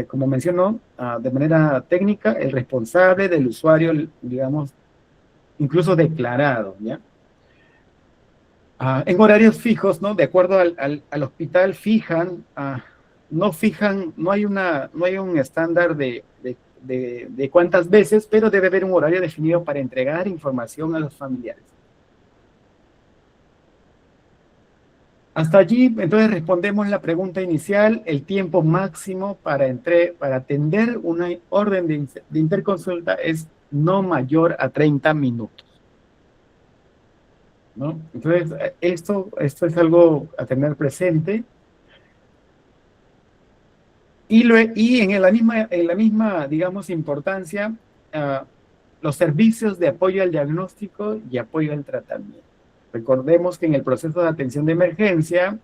como mencionó, de manera técnica, el responsable del usuario, digamos, incluso declarado, ¿ya? En horarios fijos, ¿no? De acuerdo al hospital, no hay un estándar de cuántas veces, pero debe haber un horario definido para entregar información a los familiares. Hasta allí, entonces, respondemos la pregunta inicial. El tiempo máximo para atender una orden de interconsulta es no mayor a 30 minutos, ¿no? Entonces, esto es algo a tener presente. Y en la misma, digamos, importancia, los servicios de apoyo al diagnóstico y apoyo al tratamiento. Recordemos que en el proceso de atención de emergencia,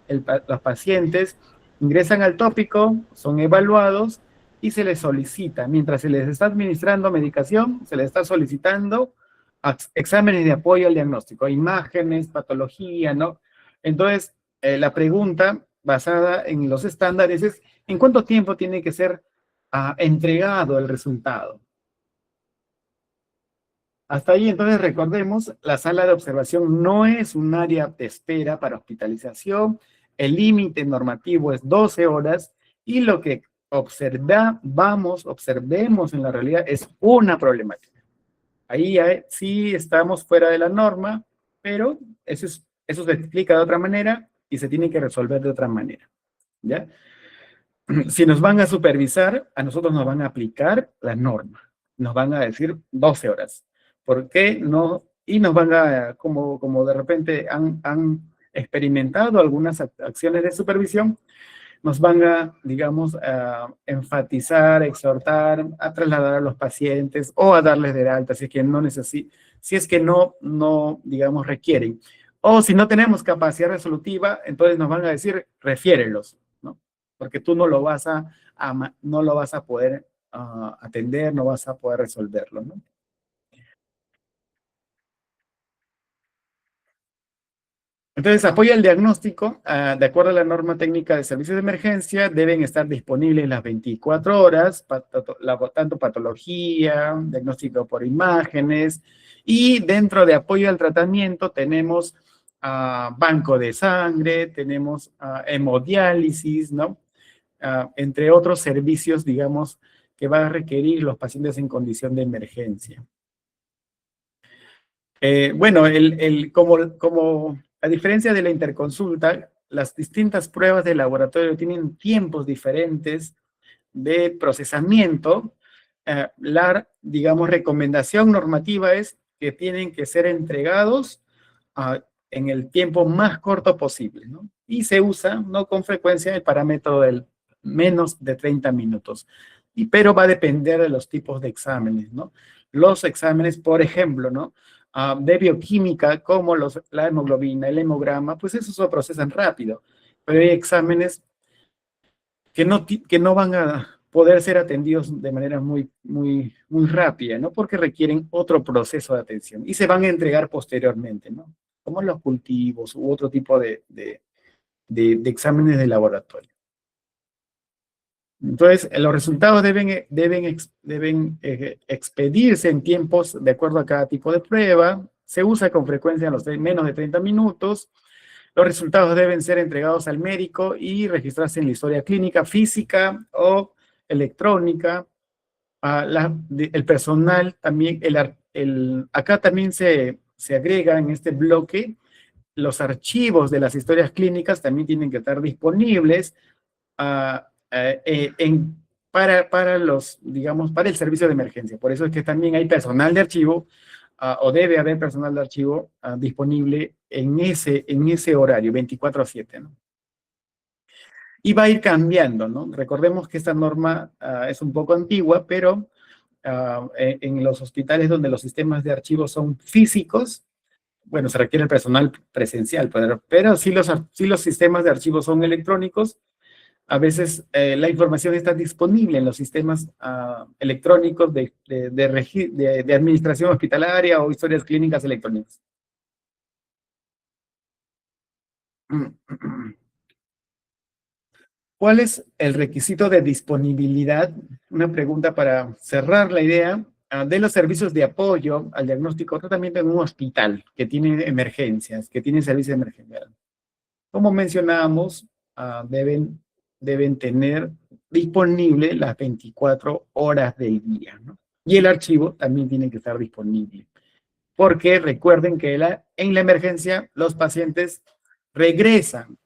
los pacientes ingresan al tópico, son evaluados y se les solicita, mientras se les está administrando medicación, se les está solicitando exámenes de apoyo al diagnóstico, imágenes, patología, ¿no? Entonces, la pregunta basada en los estándares es, ¿en cuánto tiempo tiene que ser entregado el resultado? Hasta ahí, entonces, recordemos, la sala de observación no es un área de espera para hospitalización, el límite normativo es 12 horas y lo que observemos en la realidad es una problemática. Ahí sí estamos fuera de la norma, pero eso se explica de otra manera y se tiene que resolver de otra manera, ¿ya? Si nos van a supervisar, a nosotros nos van a aplicar la norma. Nos van a decir 12 horas. ¿Por qué no? Y nos van a, como de repente han experimentado algunas acciones de supervisión, nos van a, digamos, a enfatizar, exhortar, a trasladar a los pacientes o a darles de alta si es que no si es que no, digamos, requieren. O si no tenemos capacidad resolutiva, entonces nos van a decir, refiérelos, ¿no? Porque tú no lo vas no lo vas a poder atender, no vas a poder resolverlo, ¿no? Entonces, apoya el diagnóstico, de acuerdo a la norma técnica de servicios de emergencia, deben estar disponibles las 24 horas, tanto patología, diagnóstico por imágenes, y dentro de apoyo al tratamiento tenemos banco de sangre, tenemos hemodiálisis, ¿no? Entre otros servicios, digamos, que van a requerir los pacientes en condición de emergencia. Bueno, como a diferencia de la interconsulta, las distintas pruebas de laboratorio tienen tiempos diferentes de procesamiento. Digamos, recomendación normativa es que tienen que ser entregados en el tiempo más corto posible, ¿no? Y se usa, no con frecuencia, el parámetro del menos de 30 minutos. Pero va a depender de los tipos de exámenes, ¿no? Los exámenes, por ejemplo, ¿no? De bioquímica, como la hemoglobina, el hemograma, pues esos se procesan rápido. Pero hay exámenes que no van a poder ser atendidos de manera muy rápida, ¿no? Porque requieren otro proceso de atención y se van a entregar posteriormente, ¿no? Como los cultivos u otro tipo de exámenes de laboratorio. Entonces, los resultados deben expedirse en tiempos de acuerdo a cada tipo de prueba. Se usa con frecuencia en los menos de 30 minutos. Los resultados deben ser entregados al médico y registrarse en la historia clínica, física o electrónica. El personal también, acá también se agrega en este bloque los archivos de las historias clínicas también tienen que estar disponibles para digamos, para el servicio de emergencia. Por eso es que también hay personal de archivo, o debe haber personal de archivo disponible en ese horario, 24/7, ¿no? Y va a ir cambiando, ¿no? Recordemos que esta norma es un poco antigua, pero en los hospitales donde los sistemas de archivo son físicos, bueno, se requiere el personal presencial, pero si los sistemas de archivo son electrónicos, a veces la información está disponible en los sistemas electrónicos de administración hospitalaria o historias clínicas electrónicas. ¿Cuál es el requisito de disponibilidad? Una pregunta para cerrar la idea de los servicios de apoyo al diagnóstico o tratamiento en un hospital que tiene emergencias, que tiene servicios de emergencia. Como mencionábamos, deben tener disponible las 24 horas del día, ¿no? Y el archivo también tiene que estar disponible. Porque recuerden que en la emergencia los pacientes regresan.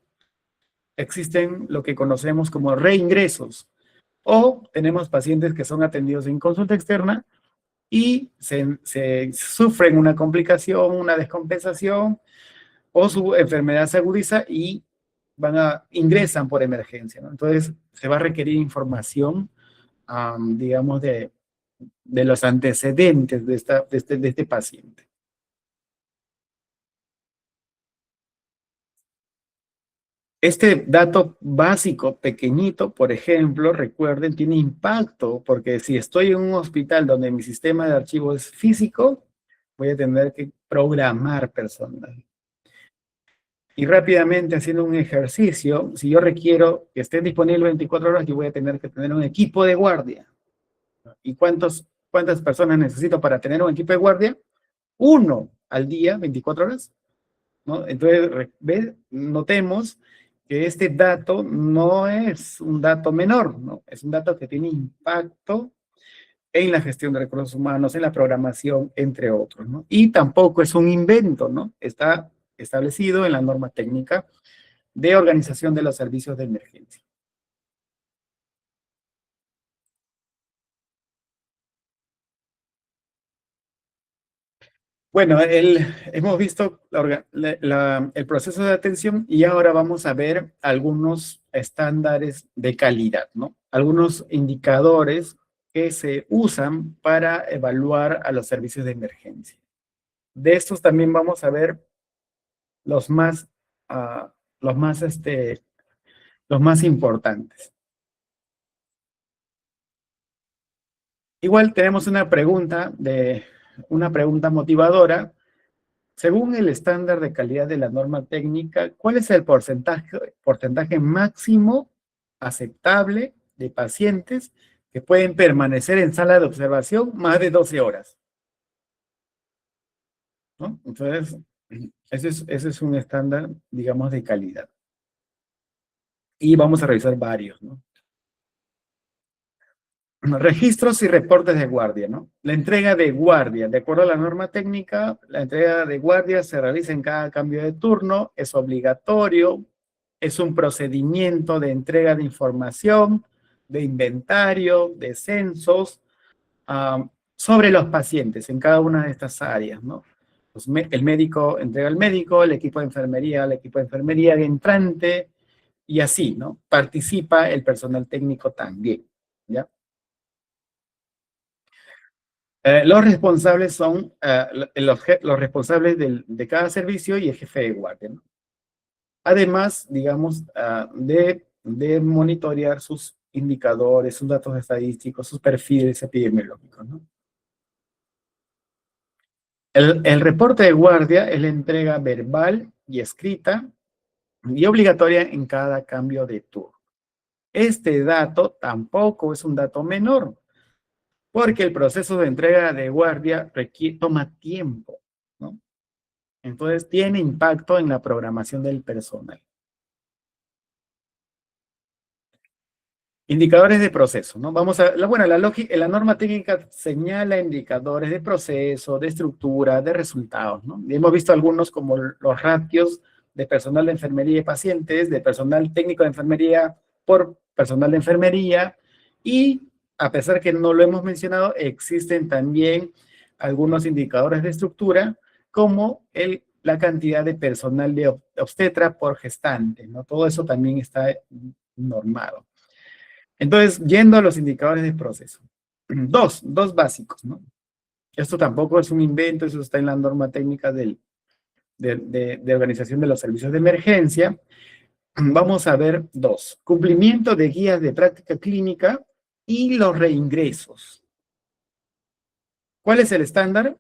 Existen lo que conocemos como reingresos. O tenemos pacientes que son atendidos en consulta externa y se sufren una complicación, una descompensación, o su enfermedad se agudiza y ingresan por emergencia, ¿no? Entonces, se va a requerir información, digamos, de los antecedentes de este paciente. Este dato básico, pequeñito, por ejemplo, recuerden, tiene impacto, porque si estoy en un hospital donde mi sistema de archivo es físico, voy a tener que programar personal. Y rápidamente, haciendo un ejercicio, si yo requiero que estén disponibles 24 horas, yo voy a tener que tener un equipo de guardia. ¿Y cuántas personas necesito para tener un equipo de guardia? Uno al día, 24 horas, ¿no? Entonces, notemos que este dato no es un dato menor, ¿no? Es un dato que tiene impacto en la gestión de recursos humanos, en la programación, entre otros, ¿no? Y tampoco es un invento, ¿no? Está establecido en la norma técnica de organización de los servicios de emergencia. Bueno, hemos visto el proceso de atención y ahora vamos a ver algunos estándares de calidad, ¿no? Algunos indicadores que se usan para evaluar a los servicios de emergencia. De estos también vamos a ver los más, ah, los más, los más importantes. Igual tenemos una pregunta motivadora. Según el estándar de calidad de la norma técnica, ¿cuál es el porcentaje máximo aceptable de pacientes que pueden permanecer en sala de observación más de 12 horas? ¿No? Entonces, ese es un estándar, digamos, de calidad. Y vamos a revisar varios, ¿no? Registros y reportes de guardia, ¿no? La entrega de guardia, de acuerdo a la norma técnica, la entrega de guardia se realiza en cada cambio de turno, es obligatorio, es un procedimiento de entrega de información, de inventario, de censos, sobre los pacientes en cada una de estas áreas, ¿no? Pues el médico entrega al médico, el equipo de enfermería al equipo de enfermería entrante, y así, ¿no? Participa el personal técnico también, ¿ya? Los responsables son los responsables de cada servicio y el jefe de guardia, ¿no? Además, digamos, de monitorear sus indicadores, sus datos estadísticos, sus perfiles epidemiológicos, ¿no? El reporte de guardia es la entrega verbal y escrita y obligatoria en cada cambio de turno. Este dato tampoco es un dato menor, porque el proceso de entrega de guardia toma tiempo, ¿no? Entonces, tiene impacto en la programación del personal. Indicadores de proceso, ¿no? Vamos a, la norma técnica señala indicadores de proceso, de estructura, de resultados, ¿no? Y hemos visto algunos como los ratios de personal de enfermería y pacientes, de personal técnico de enfermería por personal de enfermería, y a pesar que no lo hemos mencionado, existen también algunos indicadores de estructura, como la cantidad de personal de obstetra por gestante, ¿no? Todo eso también está normado. Entonces, yendo a los indicadores de proceso. Dos básicos, ¿no? Esto tampoco es un invento, eso está en la norma técnica de organización de los servicios de emergencia. Vamos a ver dos. Cumplimiento de guías de práctica clínica y los reingresos. ¿Cuál es el estándar?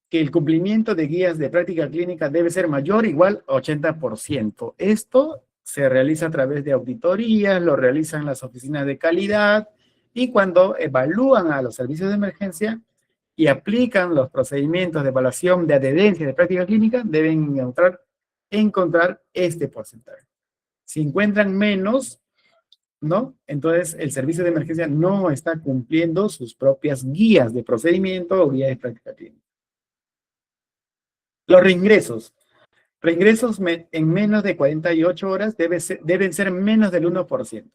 Que el cumplimiento de guías de práctica clínica debe ser mayor o igual a 80%. Esto se realiza a través de auditorías, lo realizan las oficinas de calidad, y cuando evalúan a los servicios de emergencia y aplican los procedimientos de evaluación de adherencia de práctica clínica, deben encontrar este porcentaje. Si encuentran menos, ¿no? Entonces, el servicio de emergencia no está cumpliendo sus propias guías de procedimiento o guías de práctica clínica. Los reingresos. Reingresos en menos de 48 horas deben ser menos del 1%.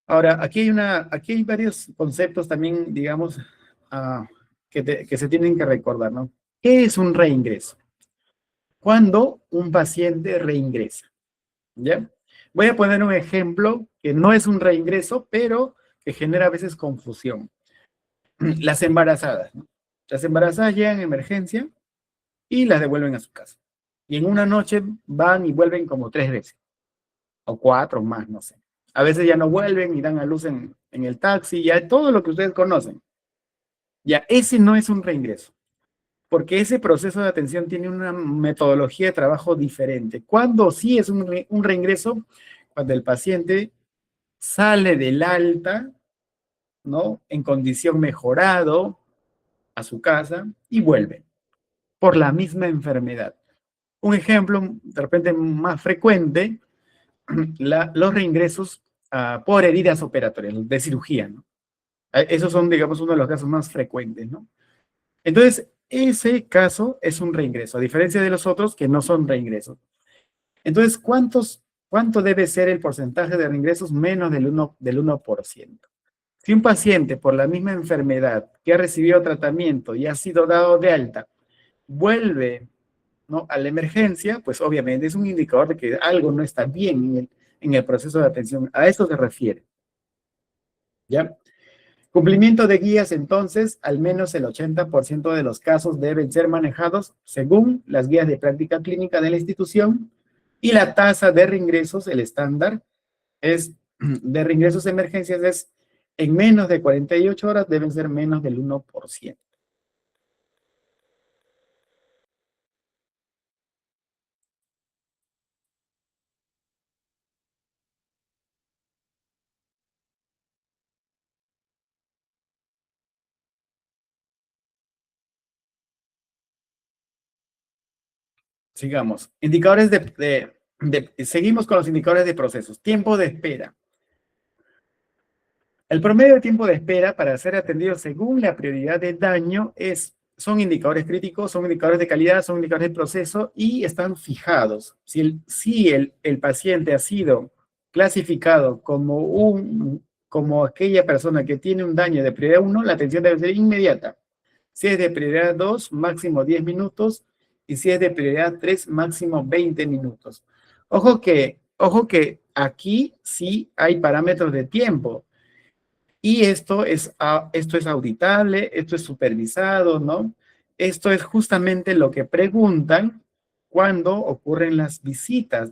Ahora, aquí hay varios conceptos también, digamos, que se tienen que recordar, ¿no? ¿Qué es un reingreso? Cuando un paciente reingresa, ¿ya? Voy a poner un ejemplo que no es un reingreso, pero que genera a veces confusión. Las embarazadas, ¿no? Las embarazadas llegan a emergencia y las devuelven a su casa. y en una noche van y vuelven como 3 veces, o 4 más, no sé. A veces ya no vuelven y dan a luz en el taxi, ya todo lo que ustedes conocen. Ya, ese no es un reingreso, porque ese proceso de atención tiene una metodología de trabajo diferente. Cuando sí es un reingreso, cuando el paciente sale del alta, ¿no? En condición mejorado a su casa y vuelve por la misma enfermedad. Un ejemplo de repente más frecuente, los reingresos por heridas operatorias, de cirugía, ¿no? Esos son, digamos, uno de los casos más frecuentes, ¿no? Entonces, ese caso es un reingreso, a diferencia de los otros que no son reingresos. Entonces, ¿cuánto debe ser el porcentaje de reingresos? Menos del 1%. Si un paciente por la misma enfermedad que ha recibido tratamiento y ha sido dado de alta, vuelve, ¿no?, a la emergencia, pues obviamente es un indicador de que algo no está bien en el proceso de atención. A esto se refiere, ¿ya? Cumplimiento de guías, entonces, al menos el 80% de los casos deben ser manejados según las guías de práctica clínica de la institución, y la tasa de reingresos, el estándar, es de reingresos de emergencias es en menos de 48 horas deben ser menos del 1%. Sigamos. Indicadores seguimos con los indicadores de procesos. Tiempo de espera. El promedio de tiempo de espera para ser atendido según la prioridad de daño son indicadores críticos, son indicadores de calidad, son indicadores de proceso y están fijados. Si el paciente ha sido clasificado como aquella persona que tiene un daño de prioridad 1, la atención debe ser inmediata. Si es de prioridad 2, máximo 10 minutos. Y si es de prioridad 3, máximo 20 minutos. Ojo que aquí sí hay parámetros de tiempo. Y esto es auditable, esto es supervisado, ¿no? Esto es justamente lo que preguntan cuando ocurren las visitas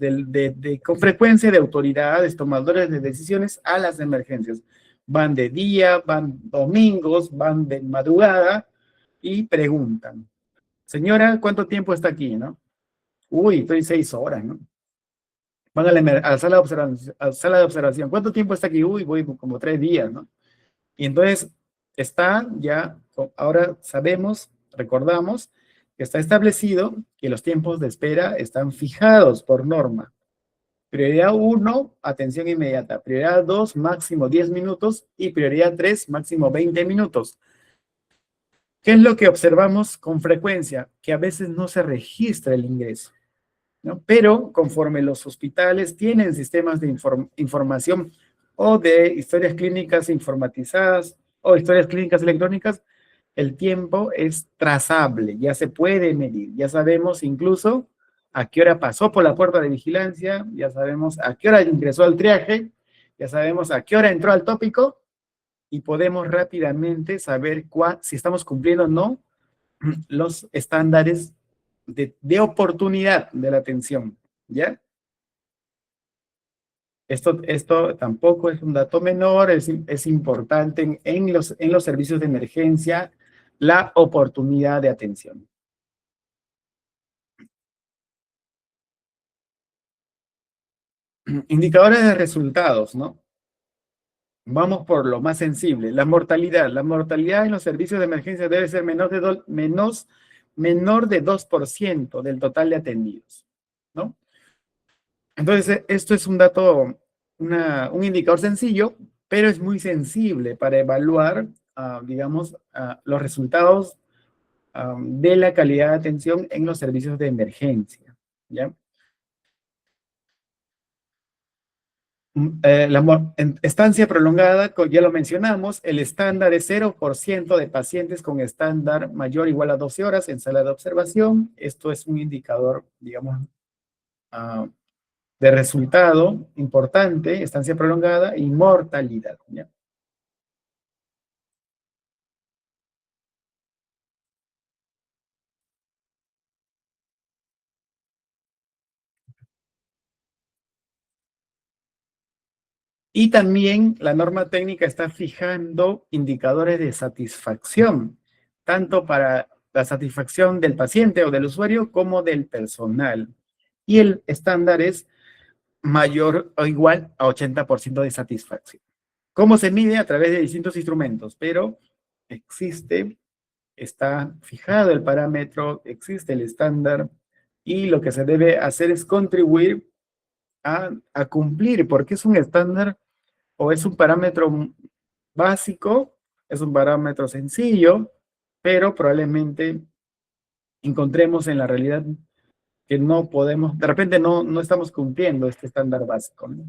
con frecuencia de autoridades, tomadores de decisiones a las emergencias. Van de día, van domingos, van de madrugada y preguntan: señora, ¿cuánto tiempo está aquí, no? Uy, estoy 6 horas, ¿no? Van a la sala de observación. ¿Cuánto tiempo está aquí? Uy, voy como 3 días, ¿no? Y entonces ahora recordamos que está establecido que los tiempos de espera están fijados por norma. Prioridad 1, atención inmediata. Prioridad 2, máximo 10 minutos. Y prioridad 3, máximo 20 minutos. ¿Qué es lo que observamos con frecuencia? Que a veces no se registra el ingreso, ¿no? Pero conforme los hospitales tienen sistemas de información o de historias clínicas informatizadas o historias clínicas electrónicas, el tiempo es trazable, ya se puede medir, ya sabemos incluso a qué hora pasó por la puerta de vigilancia, ya sabemos a qué hora ingresó al triaje, ya sabemos a qué hora entró al tópico, y podemos rápidamente saber si estamos cumpliendo o no los estándares de oportunidad de la atención, ¿ya? Esto tampoco es un dato menor, es importante en los servicios de emergencia, la oportunidad de atención. Indicadores de resultados, ¿no? Vamos por lo más sensible. La mortalidad. La mortalidad en los servicios de emergencia debe ser menor de 2% del total de atendidos, ¿no? Entonces, esto es un dato, un indicador sencillo, pero es muy sensible para evaluar, digamos, los resultados de la calidad de atención en los servicios de emergencia, ¿ya? Estancia prolongada, ya lo mencionamos, el estándar es 0% de pacientes con estándar mayor o igual a 12 horas en sala de observación. Esto es un indicador, digamos, ah, de resultado importante, estancia prolongada y mortalidad, ¿ya? Y también la norma técnica está fijando indicadores de satisfacción, tanto para la satisfacción del paciente o del usuario como del personal. Y el estándar es mayor o igual a 80% de satisfacción. ¿Cómo se mide? A través de distintos instrumentos, pero existe, está fijado el parámetro, existe el estándar, y lo que se debe hacer es contribuir a cumplir, porque es un estándar o es un parámetro básico, es un parámetro sencillo, pero probablemente encontremos en la realidad que no podemos, de repente no estamos cumpliendo este estándar básico, ¿no?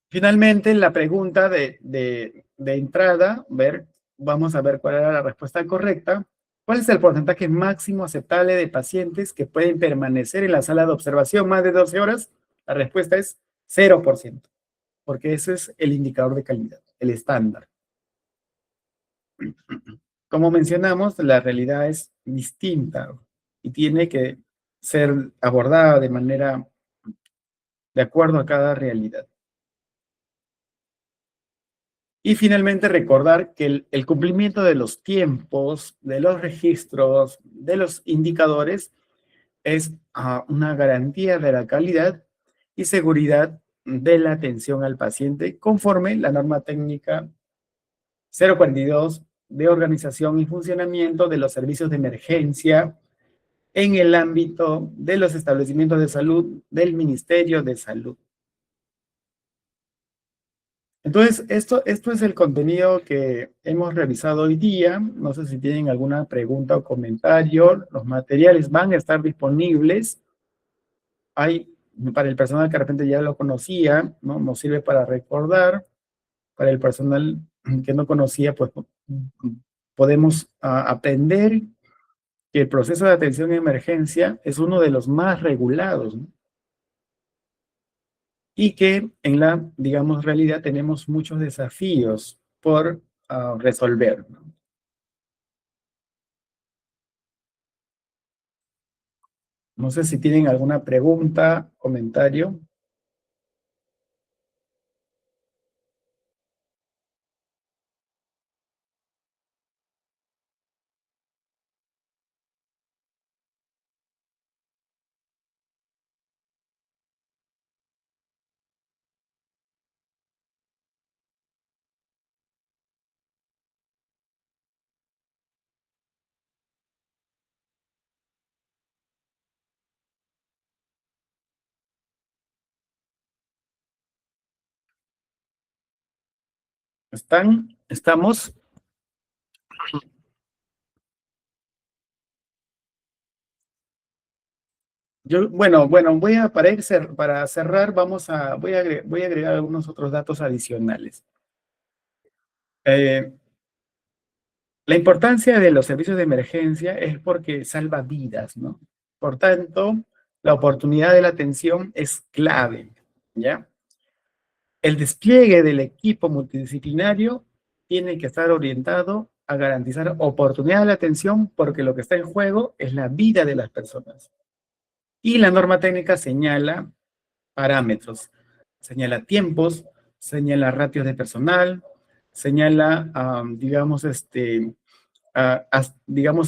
Finalmente, la pregunta de entrada, vamos a ver cuál era la respuesta correcta. ¿Cuál es el porcentaje máximo aceptable de pacientes que pueden permanecer en la sala de observación más de 12 horas? La respuesta es 0%, porque ese es el indicador de calidad, el estándar. Como mencionamos, la realidad es distinta y tiene que ser abordada de manera de acuerdo a cada realidad. Y finalmente recordar que el cumplimiento de los tiempos, de los registros, de los indicadores es una garantía de la calidad y seguridad de la atención al paciente conforme la norma técnica 042 de organización y funcionamiento de los servicios de emergencia en el ámbito de los establecimientos de salud del Ministerio de Salud. Entonces, esto es el contenido que hemos revisado hoy día. No sé si tienen alguna pregunta o comentario. Los materiales van a estar disponibles. Hay, para el personal que de repente ya lo conocía, ¿no? Nos sirve para recordar. Para el personal que no conocía, pues podemos aprender que el proceso de atención en emergencia es uno de los más regulados, ¿no? Y que en la, digamos, realidad tenemos muchos desafíos por resolver, ¿no? No sé si tienen alguna pregunta, comentario. ¿Estamos? Bueno, para cerrar, voy a agregar algunos otros datos adicionales. La importancia de los servicios de emergencia es porque salva vidas, ¿no? Por tanto, la oportunidad de la atención es clave, ¿ya? El despliegue del equipo multidisciplinario tiene que estar orientado a garantizar oportunidad de la atención porque lo que está en juego es la vida de las personas. Y la norma técnica señala parámetros, señala tiempos, señala ratios de personal, señala, digamos,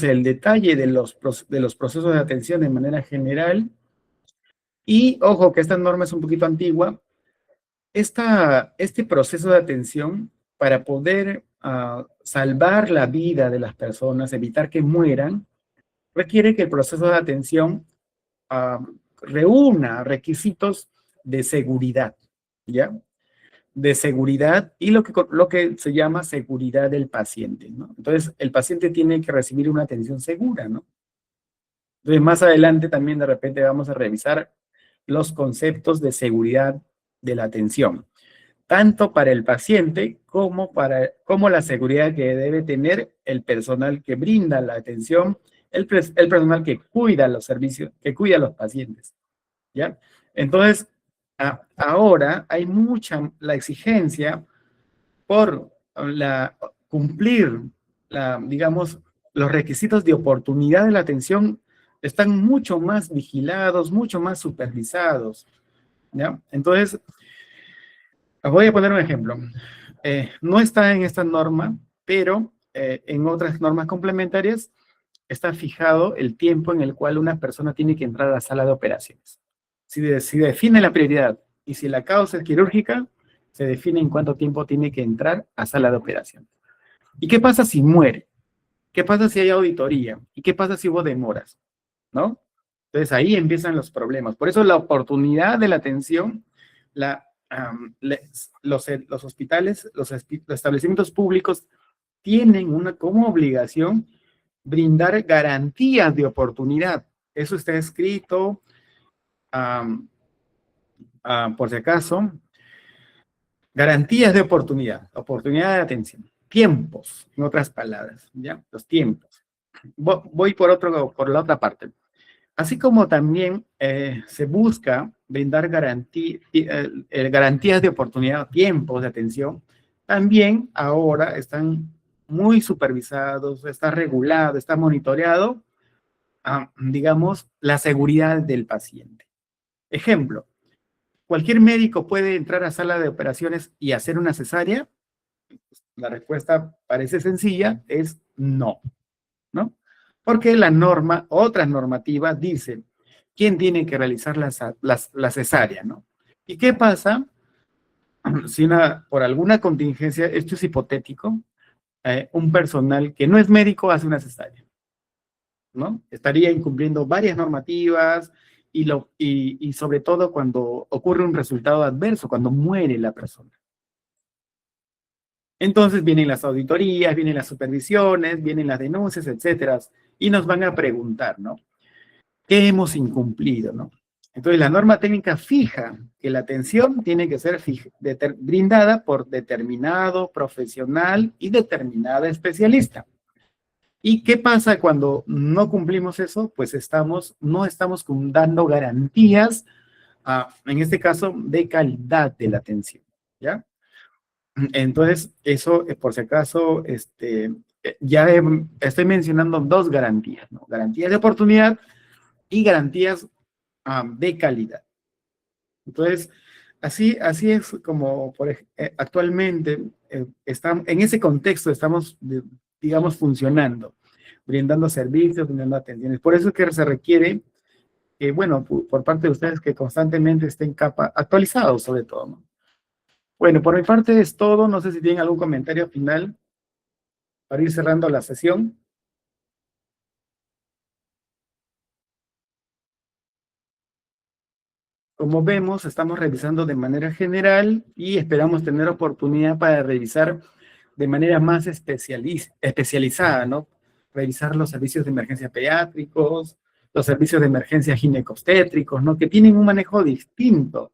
el detalle de los procesos de atención de manera general. Y ojo que esta norma es un poquito antigua. Este proceso de atención, para poder salvar la vida de las personas, evitar que mueran, requiere que el proceso de atención reúna requisitos de seguridad, ¿ya? De seguridad y lo que se llama seguridad del paciente, ¿no? Entonces, el paciente tiene que recibir una atención segura, ¿no? Entonces, más adelante también de repente vamos a revisar los conceptos de seguridad de la atención, tanto para el paciente como la seguridad que debe tener el personal que brinda la atención, el personal que cuida los servicios, que cuida a los pacientes, ¿ya? Entonces, ahora hay la exigencia por cumplir, digamos, los requisitos de oportunidad de la atención están mucho más vigilados, mucho más supervisados, ¿ya? Entonces, voy a poner un ejemplo. No está en esta norma, pero en otras normas complementarias está fijado el tiempo en el cual una persona tiene que entrar a la sala de operaciones. Si define la prioridad y si la causa es quirúrgica, se define en cuánto tiempo tiene que entrar a sala de operaciones. ¿Y qué pasa si muere? ¿Qué pasa si hay auditoría? ¿Y qué pasa si hubo demoras? ¿No? Entonces ahí empiezan los problemas. Por eso la oportunidad de la atención, los hospitales, los establecimientos públicos tienen como obligación brindar garantías de oportunidad. Eso está escrito, por si acaso, garantías de oportunidad, oportunidad de atención, tiempos, en otras palabras, ¿ya? Los tiempos. Voy por la otra parte. Así como también se busca brindar garantías de oportunidad, tiempos de atención, también ahora están muy supervisados, está regulado, está monitoreado, digamos, la seguridad del paciente. Ejemplo, ¿cualquier médico puede entrar a sala de operaciones y hacer una cesárea? La respuesta parece sencilla, es no, ¿no? Porque la norma, otra normativa dice quién tiene que realizar la cesárea, ¿no? ¿Y qué pasa si por alguna contingencia, esto es hipotético, un personal que no es médico hace una cesárea, ¿no? Estaría incumpliendo varias normativas y sobre todo cuando ocurre un resultado adverso, cuando muere la persona. Entonces vienen las auditorías, vienen las supervisiones, vienen las denuncias, etcétera, y nos van a preguntar, ¿no? ¿Qué hemos incumplido, no? Entonces, la norma técnica fija que la atención tiene que ser brindada por determinado profesional y determinada especialista. ¿Y qué pasa cuando no cumplimos eso? Pues no estamos dando garantías, en este caso, de calidad de la atención, ¿ya? Entonces, eso, por si acaso, ya estoy mencionando dos garantías, ¿no? Garantías de oportunidad y garantías de calidad. Entonces, así es como actualmente en ese contexto estamos, digamos, funcionando, brindando servicios, brindando atenciones. Por eso es que se requiere que, bueno, por parte de ustedes que constantemente estén actualizados sobre todo, ¿no? Bueno, por mi parte es todo. No sé si tienen algún comentario final para ir cerrando la sesión. Como vemos, estamos revisando de manera general y esperamos tener oportunidad para revisar de manera más especializada, ¿no? Revisar los servicios de emergencia pediátricos, los servicios de emergencia ginecobstétricos, ¿no? Que tienen un manejo distinto.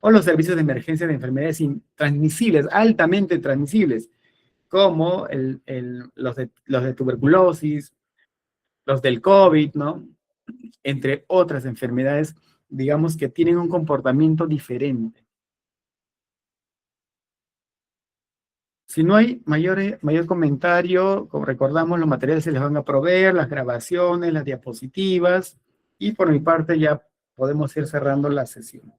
O los servicios de emergencia de enfermedades transmisibles, altamente transmisibles, como los de tuberculosis, los del COVID, ¿no? Entre otras enfermedades, digamos, que tienen un comportamiento diferente. Si no hay mayor comentario, como recordamos, los materiales se les van a proveer, las grabaciones, las diapositivas, y por mi parte ya podemos ir cerrando la sesión.